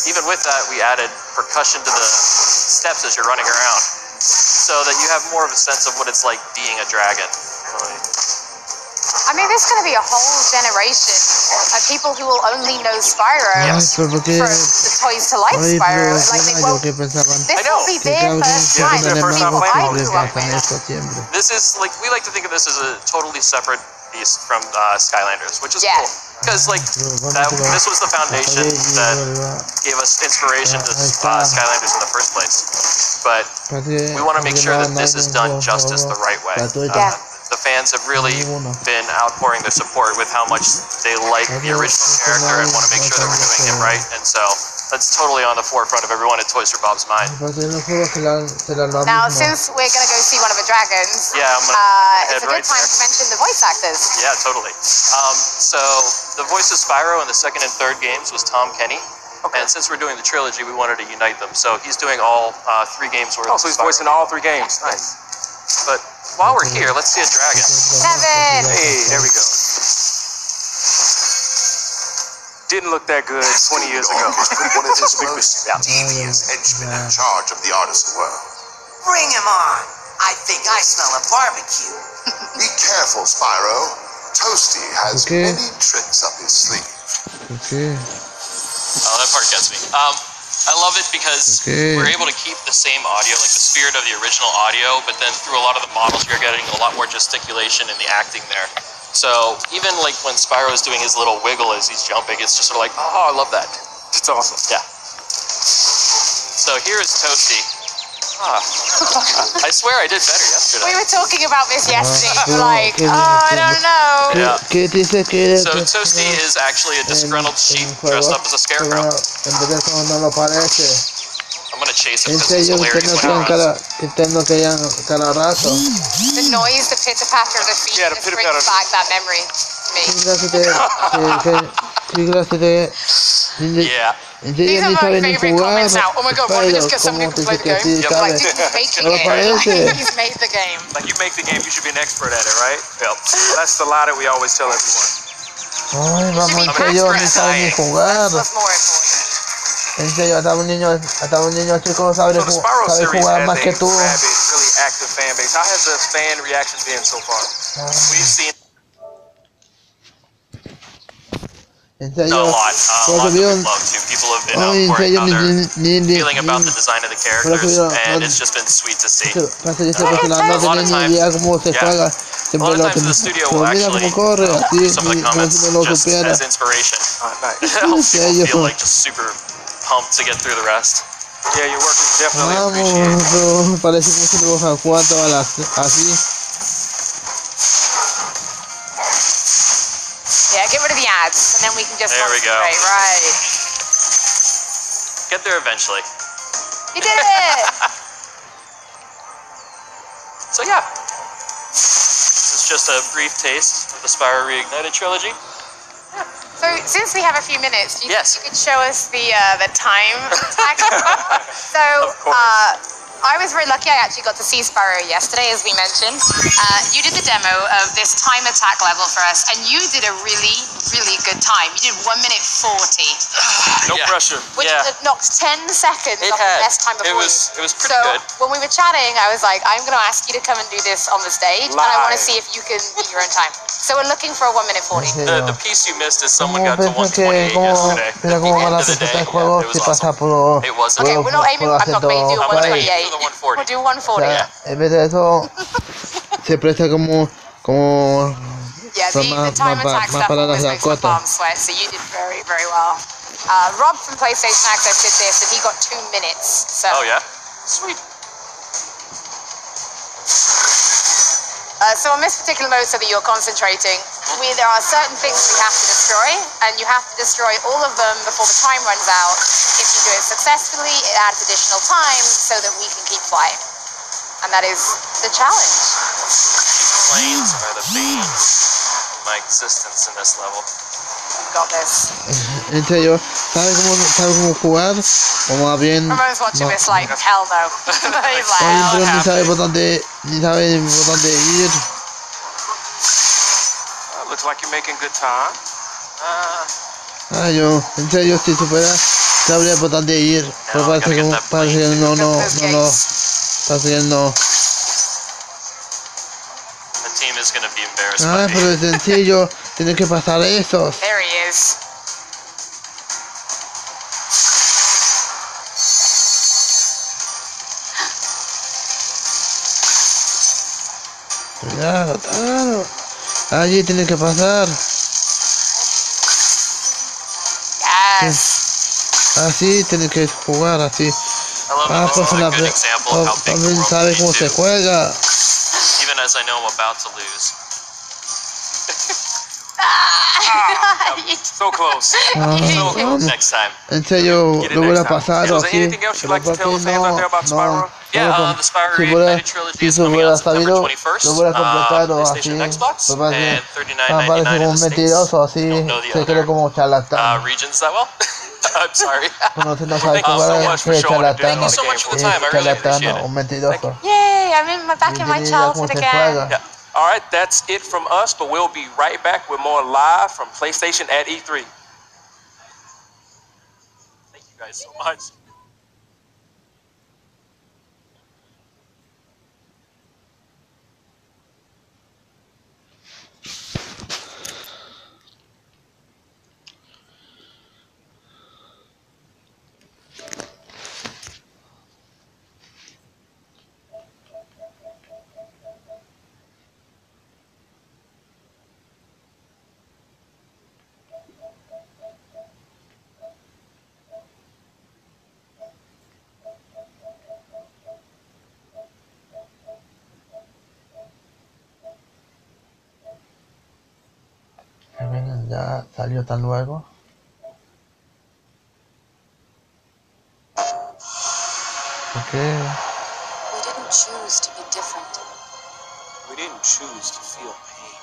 [SPEAKER 6] Even with that, we added percussion to the steps as you're running around, so that you have more of a sense of what it's like being a dragon.
[SPEAKER 4] I mean, there's going to be a whole generation of people who will only know Spyro from the Toys to Life Spyro. Like they won't. This will be their first time.
[SPEAKER 6] This is like, we like to think of this as a totally separate beast from Skylanders, which is cool. Because like this was the foundation that gave us inspiration to Skylanders in the first place. But we want to make sure that this is done justice the right way. The fans have really been outpouring their support with how much they like the original character and want to make sure that we're doing it right. And so that's totally on the forefront of everyone at Toys for Bob's mind.
[SPEAKER 4] Now, since we're going to go see one of the dragons, it's a good time to mention the voice actors.
[SPEAKER 6] Yeah, totally. So the voice of Spyro in the second and third games was Tom Kenny. And since we're doing the trilogy, we wanted to unite them. So he's doing all 3 games worth.
[SPEAKER 7] Oh, so he's voicing all 3 games. Nice.
[SPEAKER 6] But while we're here, let's see a dragon.
[SPEAKER 4] Nevin!
[SPEAKER 7] Hey, there we go. Didn't look that good 20 years ago.
[SPEAKER 3] One of his most devious henchmen in charge of the artisan world.
[SPEAKER 8] Bring him on. I think I smell a barbecue.
[SPEAKER 3] Be careful, Spyro. Toasty has many tricks up his sleeve.
[SPEAKER 6] Oh, that part gets me. I love it because we're able to keep the same audio, like the spirit of the original audio, but then through a lot of the models, you're getting a lot more gesticulation in the acting there. So even like when Spyro's doing his little wiggle as he's jumping, it's just sort of like, oh, I love that.
[SPEAKER 7] It's awesome.
[SPEAKER 6] Yeah. So here's Toasty. I swear I did better yesterday.
[SPEAKER 4] We were talking about this yesterday. Like, I don't know.
[SPEAKER 6] Yeah. So Toasty is actually a disgruntled sheep dressed up as a scarecrow. I'm gonna chase him because he's hilarious when he runs.
[SPEAKER 4] The noise, the pitter patter of the feet,
[SPEAKER 7] Yeah, the
[SPEAKER 4] just
[SPEAKER 7] pitter-patter.
[SPEAKER 4] brings back that memory to me.
[SPEAKER 6] Yeah.
[SPEAKER 4] These are my favorite comments now. Oh my god, why don't we just get somebody who can play the game?
[SPEAKER 6] Yep.
[SPEAKER 4] Like, dude, he's making the game. Like, he's made the game.
[SPEAKER 7] Like you make the game, you should be an expert at it, right?
[SPEAKER 6] Yep.
[SPEAKER 7] That's the lie that we always tell everyone.
[SPEAKER 1] Ay, vamos, en serio, ni sabe ni jugar.
[SPEAKER 4] What's more important?
[SPEAKER 1] En serio, hasta un niño chico sabe
[SPEAKER 7] So the Spyro
[SPEAKER 1] sabe
[SPEAKER 7] series
[SPEAKER 1] jugar
[SPEAKER 7] has
[SPEAKER 1] más
[SPEAKER 7] a
[SPEAKER 1] que tú.
[SPEAKER 7] rabid, really active fan base. How has the fan reactions been so far?
[SPEAKER 6] We've seen
[SPEAKER 1] En
[SPEAKER 6] a
[SPEAKER 1] serio,
[SPEAKER 6] lot. A lot that we've loved too. People have been
[SPEAKER 1] ay, en
[SPEAKER 6] outpouring
[SPEAKER 1] serio,
[SPEAKER 6] how they're
[SPEAKER 1] ni
[SPEAKER 6] feeling about the design of the characters, and it's just been sweet to see.
[SPEAKER 1] Parece que no tiene ni idea cómo se juega.
[SPEAKER 6] A lot of times the studio will
[SPEAKER 1] Pero mira
[SPEAKER 6] actually
[SPEAKER 1] cómo corre, así,
[SPEAKER 6] some of the
[SPEAKER 1] como
[SPEAKER 6] comments
[SPEAKER 1] si no lo
[SPEAKER 6] just
[SPEAKER 1] supiera.
[SPEAKER 6] as inspiration.
[SPEAKER 7] Nice.
[SPEAKER 6] It helps people
[SPEAKER 1] serio.
[SPEAKER 6] feel like just super pumped to get through the rest.
[SPEAKER 7] Yeah, your work is definitely
[SPEAKER 1] Vamos,
[SPEAKER 7] appreciated.
[SPEAKER 1] pero parece que se lo baja cuatro a las así.
[SPEAKER 4] Yeah, get rid of the ads, and then we can just
[SPEAKER 6] There we go.
[SPEAKER 4] concentrate. Right.
[SPEAKER 6] Get there eventually.
[SPEAKER 4] You did it!
[SPEAKER 6] So yeah, this is just a brief taste of the Spyro Reignited trilogy.
[SPEAKER 4] So, since we have a few minutes, do you
[SPEAKER 6] Yes.
[SPEAKER 4] think you could show us the time tag? So,
[SPEAKER 6] Of course.
[SPEAKER 4] I was very lucky. I actually got to see Spyro yesterday, as we mentioned. You did the demo of this time attack level for us, and you did a really, really good time. You did 1 minute 40,
[SPEAKER 7] No
[SPEAKER 6] Yeah.
[SPEAKER 7] pressure.
[SPEAKER 4] which
[SPEAKER 6] Yeah.
[SPEAKER 4] knocked 10 seconds
[SPEAKER 6] It
[SPEAKER 4] off the
[SPEAKER 6] had.
[SPEAKER 4] best time before.
[SPEAKER 6] It was pretty
[SPEAKER 4] so
[SPEAKER 6] good.
[SPEAKER 4] when we were chatting, I was like, I'm going to ask you to come and do this on the stage, and I want to
[SPEAKER 7] Live.
[SPEAKER 4] see if you can beat your own time. So we're looking for a 1 minute 40.
[SPEAKER 6] The piece you missed is someone
[SPEAKER 1] ¿Cómo
[SPEAKER 6] got to
[SPEAKER 1] piensas que
[SPEAKER 6] 128 yesterday.
[SPEAKER 1] mira
[SPEAKER 6] At
[SPEAKER 1] cómo
[SPEAKER 6] the
[SPEAKER 1] van a
[SPEAKER 6] end of the
[SPEAKER 1] presentar
[SPEAKER 6] day,
[SPEAKER 1] el juego
[SPEAKER 6] it
[SPEAKER 1] si
[SPEAKER 6] was
[SPEAKER 1] pasa
[SPEAKER 6] awesome.
[SPEAKER 1] por
[SPEAKER 6] It wasn't.
[SPEAKER 4] Okay, we're not aiming. I'm not going to do
[SPEAKER 1] haciendo
[SPEAKER 6] I'm gonna aim
[SPEAKER 4] 128.
[SPEAKER 6] for the 140.
[SPEAKER 4] We'll do
[SPEAKER 1] O
[SPEAKER 4] 140.
[SPEAKER 1] sea, en vez de eso se presta como
[SPEAKER 4] Yeah, the time attack stuff always makes my palms sweat, so you did very, very well. Rob from PlayStation Access did this, and he got 2 minutes. So,
[SPEAKER 6] Oh yeah, sweet.
[SPEAKER 4] so on this particular mode, so that you're concentrating, there are certain things we have to destroy, and you have to destroy all of them before the time runs out. If you do it successfully, it adds additional time so that we can keep flying. And that is the challenge.
[SPEAKER 6] These planes are the bane of my existence in this level.
[SPEAKER 4] We've got this.
[SPEAKER 1] En serio, ¿sabe cómo jugar? O más bien,
[SPEAKER 4] Ramon's watching
[SPEAKER 1] no.
[SPEAKER 4] this like, hell no. He's like,
[SPEAKER 1] Oye,
[SPEAKER 4] hell
[SPEAKER 1] pero
[SPEAKER 4] no.
[SPEAKER 1] ni sabe por dónde ir.
[SPEAKER 7] Looks like you're making good time.
[SPEAKER 1] Ay, yo, en serio, si supiera, sabría por dónde ir. Pero
[SPEAKER 6] No, I
[SPEAKER 1] parece
[SPEAKER 6] gotta get
[SPEAKER 1] que
[SPEAKER 6] that
[SPEAKER 1] parece que
[SPEAKER 6] plane
[SPEAKER 1] no,
[SPEAKER 4] Those
[SPEAKER 1] parece que no.
[SPEAKER 6] The team is gonna be embarrassed
[SPEAKER 1] Ah,
[SPEAKER 6] by me.
[SPEAKER 1] pero es sencillo, tiene que pasar esos.
[SPEAKER 4] There he is.
[SPEAKER 1] Claro. Allí tiene que pasar.
[SPEAKER 4] Yes.
[SPEAKER 1] Así tiene que jugar, así.
[SPEAKER 6] I love it.
[SPEAKER 1] Pues
[SPEAKER 6] This is a good example of how big the
[SPEAKER 1] también
[SPEAKER 6] world
[SPEAKER 1] sabe
[SPEAKER 6] can
[SPEAKER 1] cómo
[SPEAKER 6] be
[SPEAKER 1] se
[SPEAKER 6] too.
[SPEAKER 1] juega.
[SPEAKER 6] Even as I know I'm about to lose.
[SPEAKER 7] So close.
[SPEAKER 6] So close. Next time.
[SPEAKER 1] En serio,
[SPEAKER 7] Get it
[SPEAKER 1] lo voy a
[SPEAKER 7] next time.
[SPEAKER 1] pasar
[SPEAKER 7] So
[SPEAKER 1] o
[SPEAKER 7] is there
[SPEAKER 1] así.
[SPEAKER 7] anything else you'd like to
[SPEAKER 1] Pero
[SPEAKER 7] tell the fans out there about Spyro?
[SPEAKER 6] Yeah, the Spyro
[SPEAKER 1] si fuera,
[SPEAKER 6] Reignited trilogy
[SPEAKER 1] si
[SPEAKER 6] is
[SPEAKER 1] se
[SPEAKER 6] coming
[SPEAKER 1] hubiera
[SPEAKER 6] out September
[SPEAKER 1] sabido,
[SPEAKER 6] 21st.
[SPEAKER 1] lo hubiera completado así.
[SPEAKER 6] PlayStation and Xbox,
[SPEAKER 1] Pues parece,
[SPEAKER 6] and
[SPEAKER 1] parece
[SPEAKER 6] $39.99
[SPEAKER 1] como
[SPEAKER 6] in
[SPEAKER 1] un
[SPEAKER 6] the States.
[SPEAKER 1] mentiroso, así
[SPEAKER 6] Don't know the
[SPEAKER 1] se cree
[SPEAKER 6] other
[SPEAKER 1] como charlatán.
[SPEAKER 6] regions that well. I'm sorry.
[SPEAKER 1] No sabe
[SPEAKER 7] Thank you so
[SPEAKER 1] jugar,
[SPEAKER 7] much for
[SPEAKER 1] es
[SPEAKER 7] showing and doing
[SPEAKER 1] charlatán,
[SPEAKER 6] Thank you so much for the time. I really appreciate
[SPEAKER 1] charlatán,
[SPEAKER 6] it.
[SPEAKER 1] un mentiroso.
[SPEAKER 4] Yay, I'm back in my
[SPEAKER 1] Mira cómo
[SPEAKER 4] childhood
[SPEAKER 1] se
[SPEAKER 4] again.
[SPEAKER 1] juega.
[SPEAKER 7] Yeah. All right, that's it from us, but we'll be right back with more live from PlayStation at E3.
[SPEAKER 6] Thank you guys so much.
[SPEAKER 1] ya salió tan luego. ¿Por qué?
[SPEAKER 4] We didn't choose to be different.
[SPEAKER 7] We didn't choose to feel pain.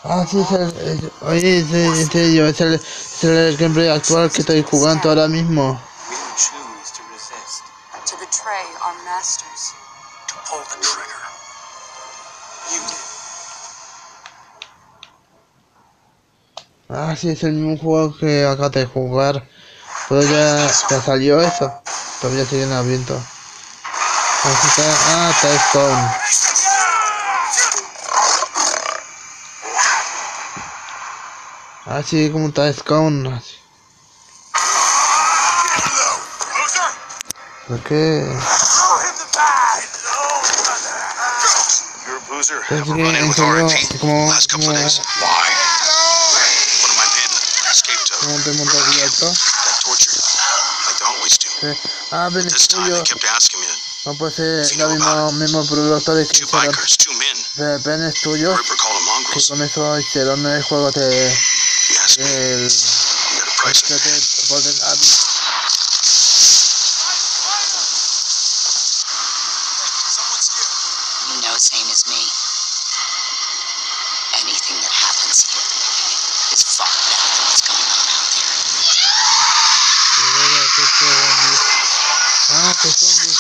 [SPEAKER 1] Ah, sí, oye, en serio, es el gameplay actual que estoy jugando ahora mismo.
[SPEAKER 7] We didn't choose to resist.
[SPEAKER 4] To betray our masters.
[SPEAKER 3] To pull the trigger. You did.
[SPEAKER 1] Ah, sí, es el mismo juego que acabo de jugar. Pero ya salió eso. Todavía siguen abiertos. Así está. Ah, está Stone. Ah, sí, como está Stone. Así. ¿Por qué?
[SPEAKER 3] You're a boozer.
[SPEAKER 1] Es que en serio, como te montas abierto. Ah, Ben Studio. No puede ser lo mismo productores que hicieron Ben Studios, que con eso hicieron el juego de Golden Abyss.
[SPEAKER 9] You know same as me. Anything that happens here is far better than what's going on out there.
[SPEAKER 1] Ah, que zombies.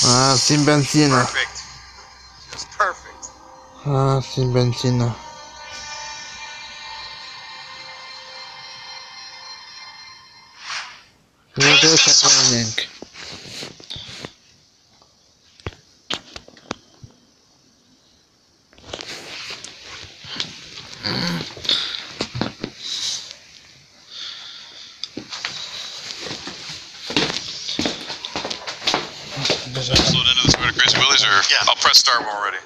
[SPEAKER 1] Ah, sin benzina. Ah, sin benzina. Creo que es el link.
[SPEAKER 3] I'll press start when we're ready.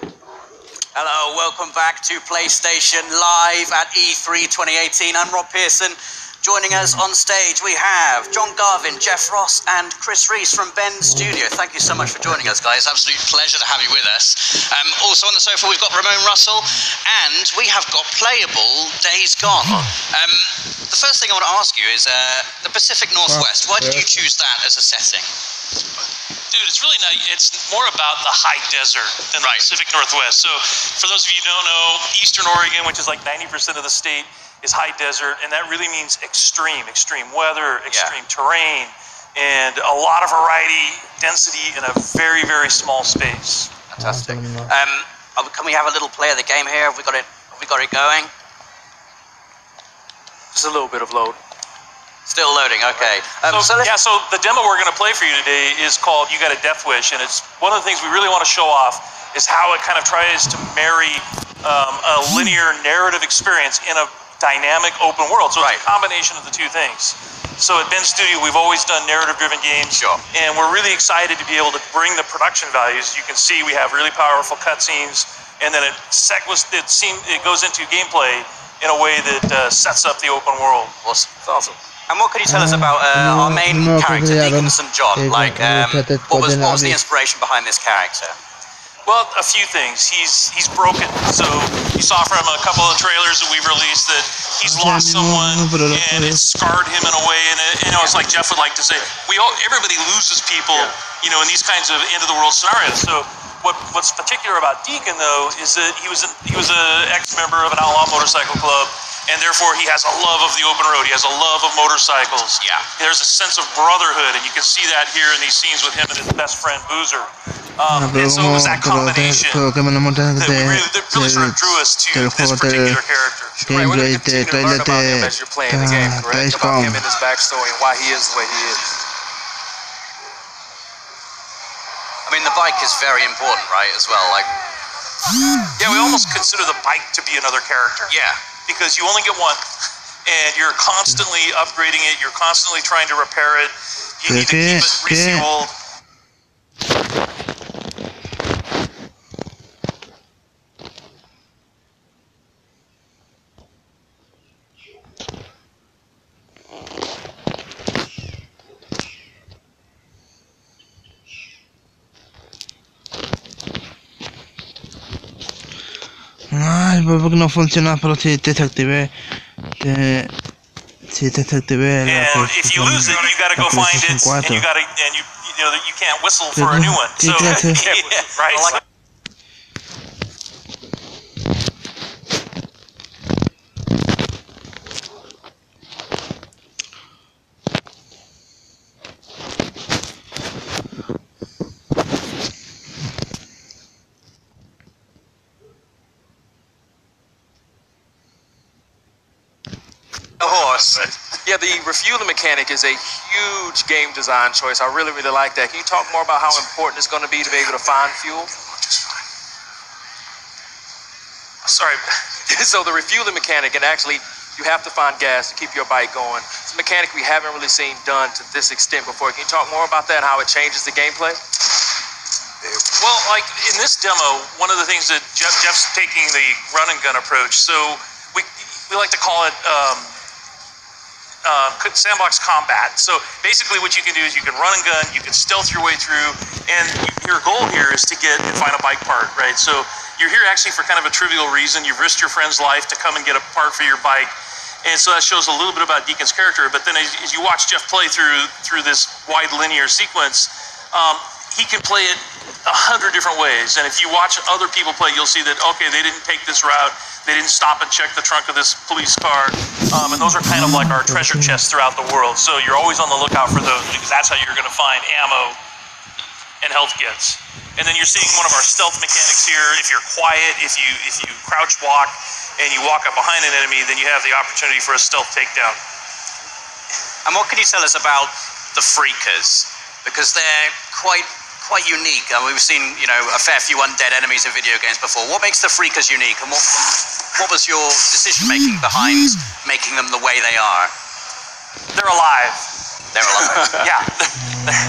[SPEAKER 2] Hello, welcome back to PlayStation Live at E3 2018. I'm Rob Pearson. Joining us on stage, we have John Garvin, Jeff Ross, and Chris Reese from Ben Studio. Thank you so much for joining us, guys.
[SPEAKER 5] Absolute pleasure to have you with us. Also on the sofa, we've got Ramon Russell, and we have got playable Days Gone. The first thing I want to ask you is the Pacific Northwest. Why did you choose that as a setting?
[SPEAKER 6] Dude, it's really not. It's more about the high desert than the Pacific Northwest. So, for those of you who don't know, Eastern Oregon, which is like 90% of the state, is high desert, and that really means extreme weather, extreme terrain, and a lot of variety, density in a very, very small space.
[SPEAKER 2] Fantastic. Can we have a little play of the game here? Have we got it going?
[SPEAKER 7] Just a little bit of load.
[SPEAKER 2] Still loading, okay.
[SPEAKER 6] So the demo we're going to play for you today is called You Got a Death Wish, and it's one of the things we really want to show off is how it kind of tries to marry a linear narrative experience in a dynamic open world. So it's a combination of the two things. So at Ben Studio, we've always done narrative-driven games, and we're really excited to be able to bring the production values. You can see we have really powerful cutscenes, and then it goes into gameplay in a way that sets up the open world.
[SPEAKER 2] Awesome. That's awesome. And what can you tell us about our main character, Deacon St. John? What was the inspiration behind this character?
[SPEAKER 6] Well, a few things. He's broken. So you saw from a couple of trailers that we've released that he's lost someone and it scarred him in a way. And it's like Jeff would like to say, everybody loses people, in these kinds of end of the world scenarios. So what's particular about Deacon though is that he was an ex-member of an outlaw motorcycle club. And therefore, he has a love of the open road. He has a love of motorcycles. Yeah. There's a sense of brotherhood, and you can see that here in these scenes with him and his best friend, Boozer. And so it was that combination that really sort of drew us to this particular character.
[SPEAKER 7] Right, we're going to continue to learn about him as you're playing the game, correct? About him and his backstory and why he is the way he is.
[SPEAKER 2] I mean, the bike is very important, right, as well?
[SPEAKER 6] Yeah, we almost consider the bike to be another character.
[SPEAKER 2] Yeah.
[SPEAKER 6] Because you only get one, and you're constantly upgrading it. You're constantly trying to repair it. You need to keep it refueled.
[SPEAKER 1] porque no funciona, pero si te desactivé, si te desactivé la
[SPEAKER 6] And if you lose it, you gotta go find it, and you gotta, and you know that you can't whistle for a new one. So, right?
[SPEAKER 7] Yeah, the refueling mechanic is a huge game design choice. I really, really like that. Can you talk more about how important it's going to be able to find fuel? Sorry. So the refueling mechanic, and actually you have to find gas to keep your bike going. It's a mechanic we haven't really seen done to this extent before. Can you talk more about that, how it changes the gameplay?
[SPEAKER 6] Well, like in this demo, one of the things that Jeff's taking the run and gun approach. So we like to call it sandbox combat. So basically what you can do is you can run and gun, you can stealth your way through, and your goal here is to get and find a bike part, right? So you're here actually for kind of a trivial reason. You've risked your friend's life to come and get a part for your bike. And so that shows a little bit about Deacon's character. But then as you watch Jeff play through this wide linear sequence, he can play it 100 different ways. And if you watch other people play, you'll see that, okay, they didn't take this route. They didn't stop and check the trunk of this police car. And those are kind of like our treasure chests throughout the world. So you're always on the lookout for those, because that's how you're going to find ammo and health kits. And then you're seeing one of our stealth mechanics here. If you're quiet, if you crouch walk and you walk up behind an enemy, then you have the opportunity for a stealth takedown.
[SPEAKER 2] And what can you tell us about the Freakers? Because they're quite unique. I mean, we've seen, you know, a fair few undead enemies in video games before. What makes the Freakers unique, and what was your decision making behind making them the way they are?
[SPEAKER 6] They're alive.
[SPEAKER 2] They're alive.
[SPEAKER 6] Yeah,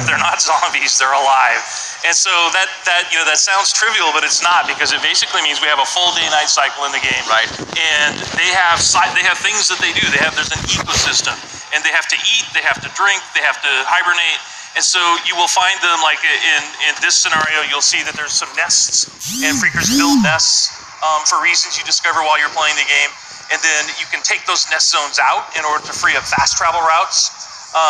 [SPEAKER 6] they're not zombies. They're alive. And so that sounds trivial, but it's not, because it basically means we have a full day-night cycle in the game.
[SPEAKER 2] Right.
[SPEAKER 6] And they have things that they do. There's an ecosystem, and they have to eat, they have to drink, they have to hibernate. And so you will find them, like in this scenario, you'll see that there's some nests, and Freakers build nests for reasons you discover while you're playing the game. And then you can take those nest zones out in order to free up fast travel routes.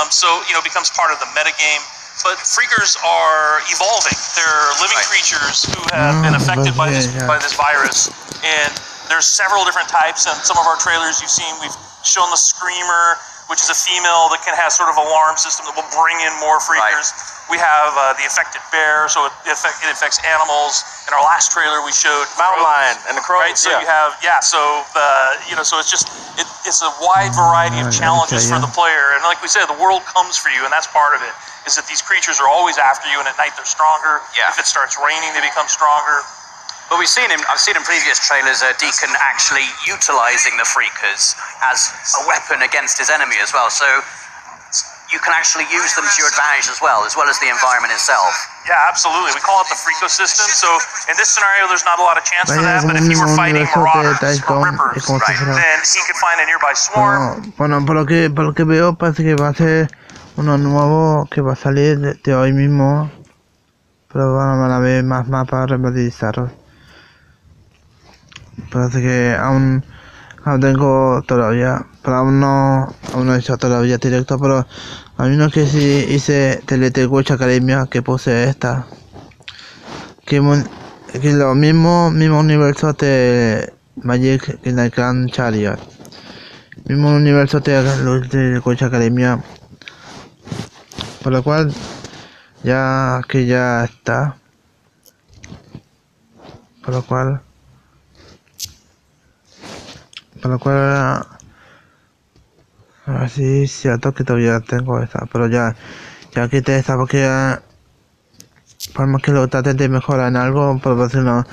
[SPEAKER 6] So, you know, it becomes part of the metagame. But Freakers are evolving. They're living creatures who have been affected by this virus. And there's several different types. And some of our trailers you've seen, we've shown the Screamer, which is a female that can have sort of alarm system that will bring in more Freakers. Right. We have the affected bear, so it affects animals. In our last trailer, we showed
[SPEAKER 7] mountain lion and the crow.
[SPEAKER 6] Right, so you have so it's just it's a wide variety of challenges for the player. And like we said, the world comes for you, and that's part of it. Is that these creatures are always after you, and at night they're stronger.
[SPEAKER 2] Yeah.
[SPEAKER 6] If it starts raining, they become stronger.
[SPEAKER 2] But I've seen in previous trailers, Deacon actually utilizing the Freakers as a weapon against his enemy as well. So you can actually use them to your advantage as well as the environment itself.
[SPEAKER 6] Yeah, absolutely. We call it the Freakosystem. So in this scenario, there's not a lot of chance for that, but if you were fighting Marauders or Rippers, then he could find a nearby swarm.
[SPEAKER 1] Bueno, por lo que veo, parece que va a ser uno nuevo que va a salir de hoy mismo. Pero van a haber más mapas remasterizados. Parece que aún tengo todavía, pero aún no he hecho todavía directo, pero a mí no que sí hice Telete Witch Academia, que puse esta, que lo mismo universo de Magic in the Grand Chariot, mismo universo de Witch Academia, por lo cual ya está, por lo cual a ver si es cierto que todavía tengo esta, pero ya quité esta porque por más que lo trate de mejorar en algo, pero no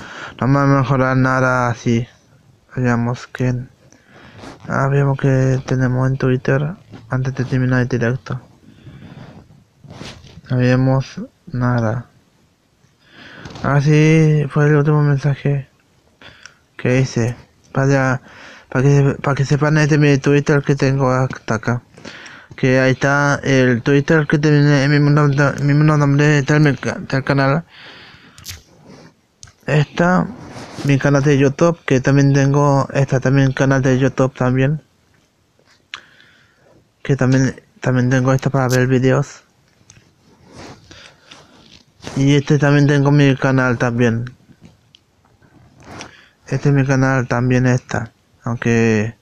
[SPEAKER 1] me va a mejorar nada así. Veamos que tenemos en Twitter antes de terminar el directo. No vemos nada. Así fue el último mensaje que hice para que sepan mi Twitter que tengo hasta acá, que ahí está el Twitter que tiene el mismo nombre del canal. Esta mi canal de YouTube, que también tengo también canal de YouTube también, que también tengo esto para ver vídeos, y también tengo mi canal también, es mi canal también aunque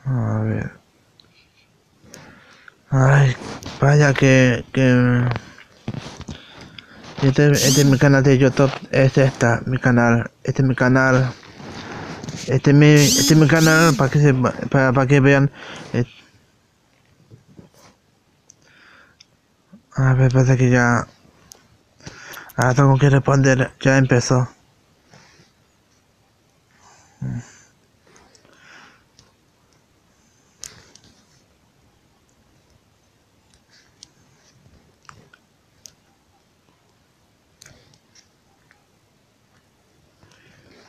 [SPEAKER 1] a ver, ay, vaya que este es mi canal de YouTube, es mi canal, este es mi canal, este es mi canal para que vean. A ver, pasa que ya tengo que responder, ya empezó.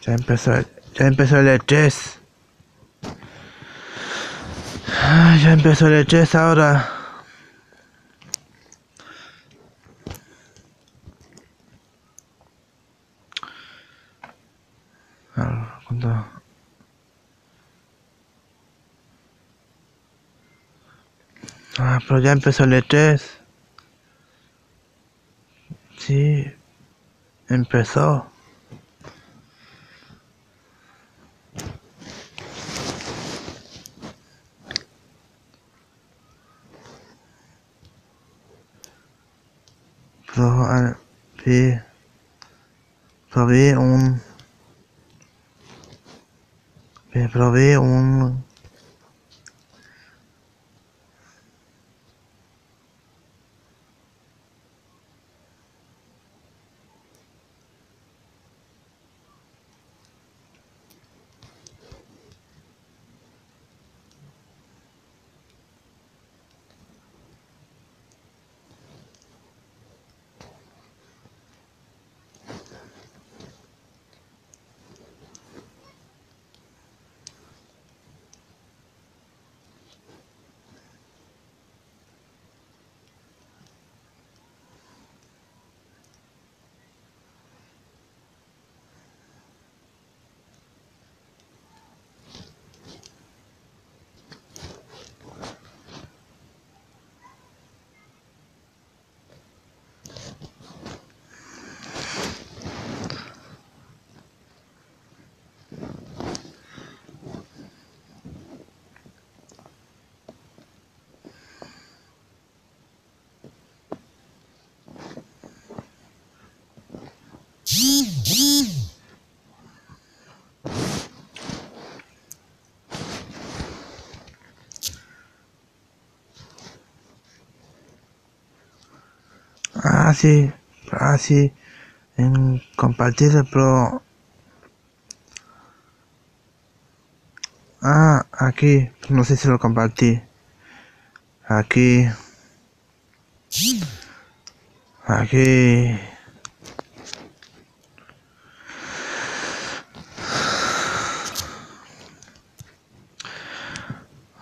[SPEAKER 1] Ya empezó el E3. Ya empezó el E3 ahora. Pero ya empezó el E3. Sí, empezó. Probé un sí, en compartir el pro. Aquí, no sé si lo compartí. Aquí.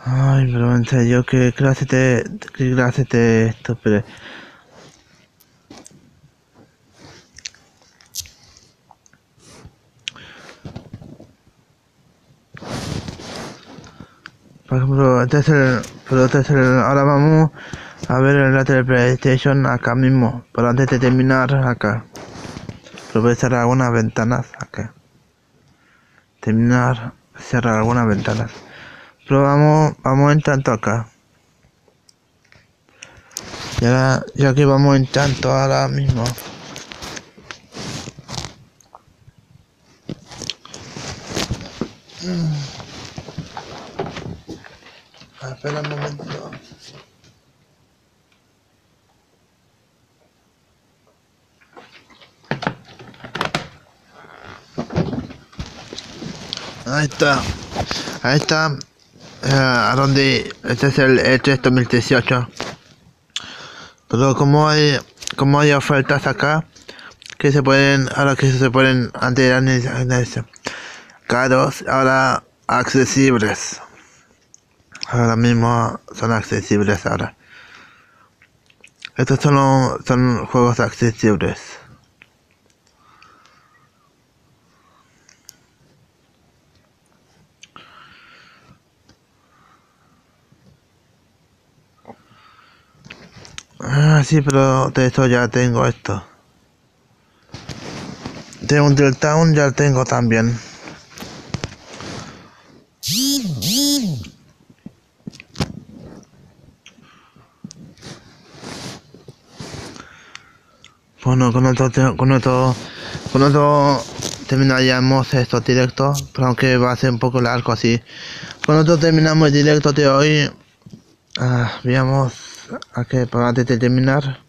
[SPEAKER 1] Ay, pero en serio, qué clase de esto, pero... Por ejemplo, ahora vamos a ver el rato de PlayStation acá mismo, pero antes de terminar acá. Pero voy a cerrar algunas ventanas acá. Cerrar algunas ventanas. Pero vamos entrando acá. Ya que vamos entrando ahora mismo. Espera un momento. Ahí está. A donde este es el E3 2018. Pero como hay ofertas acá que se pueden antes caros, ahora accesibles. Ahora mismo son accesibles ahora. Estos son juegos accesibles. Ah, sí, pero de esto ya tengo esto. De Until Dawn ya tengo también. Bueno, con esto terminaríamos estos directos, pero aunque va a ser un poco largo así. Con esto terminamos el directo de hoy. Veamos a qué para antes de terminar.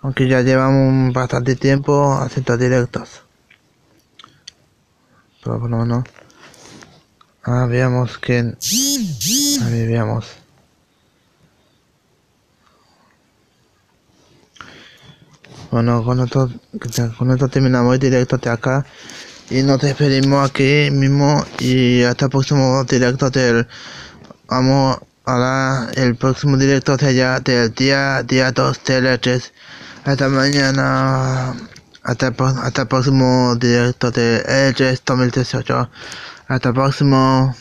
[SPEAKER 1] Aunque ya llevamos bastante tiempo haciendo directos. Pero bueno, no. Veamos que... A ver, veamos. Bueno, con esto terminamos el directo de acá. Y nos despedimos aquí mismo. Y hasta el próximo directo Vamos a el próximo directo del día 2 del 3. Hasta mañana. Hasta el próximo directo de E3 2018. Hasta el próximo.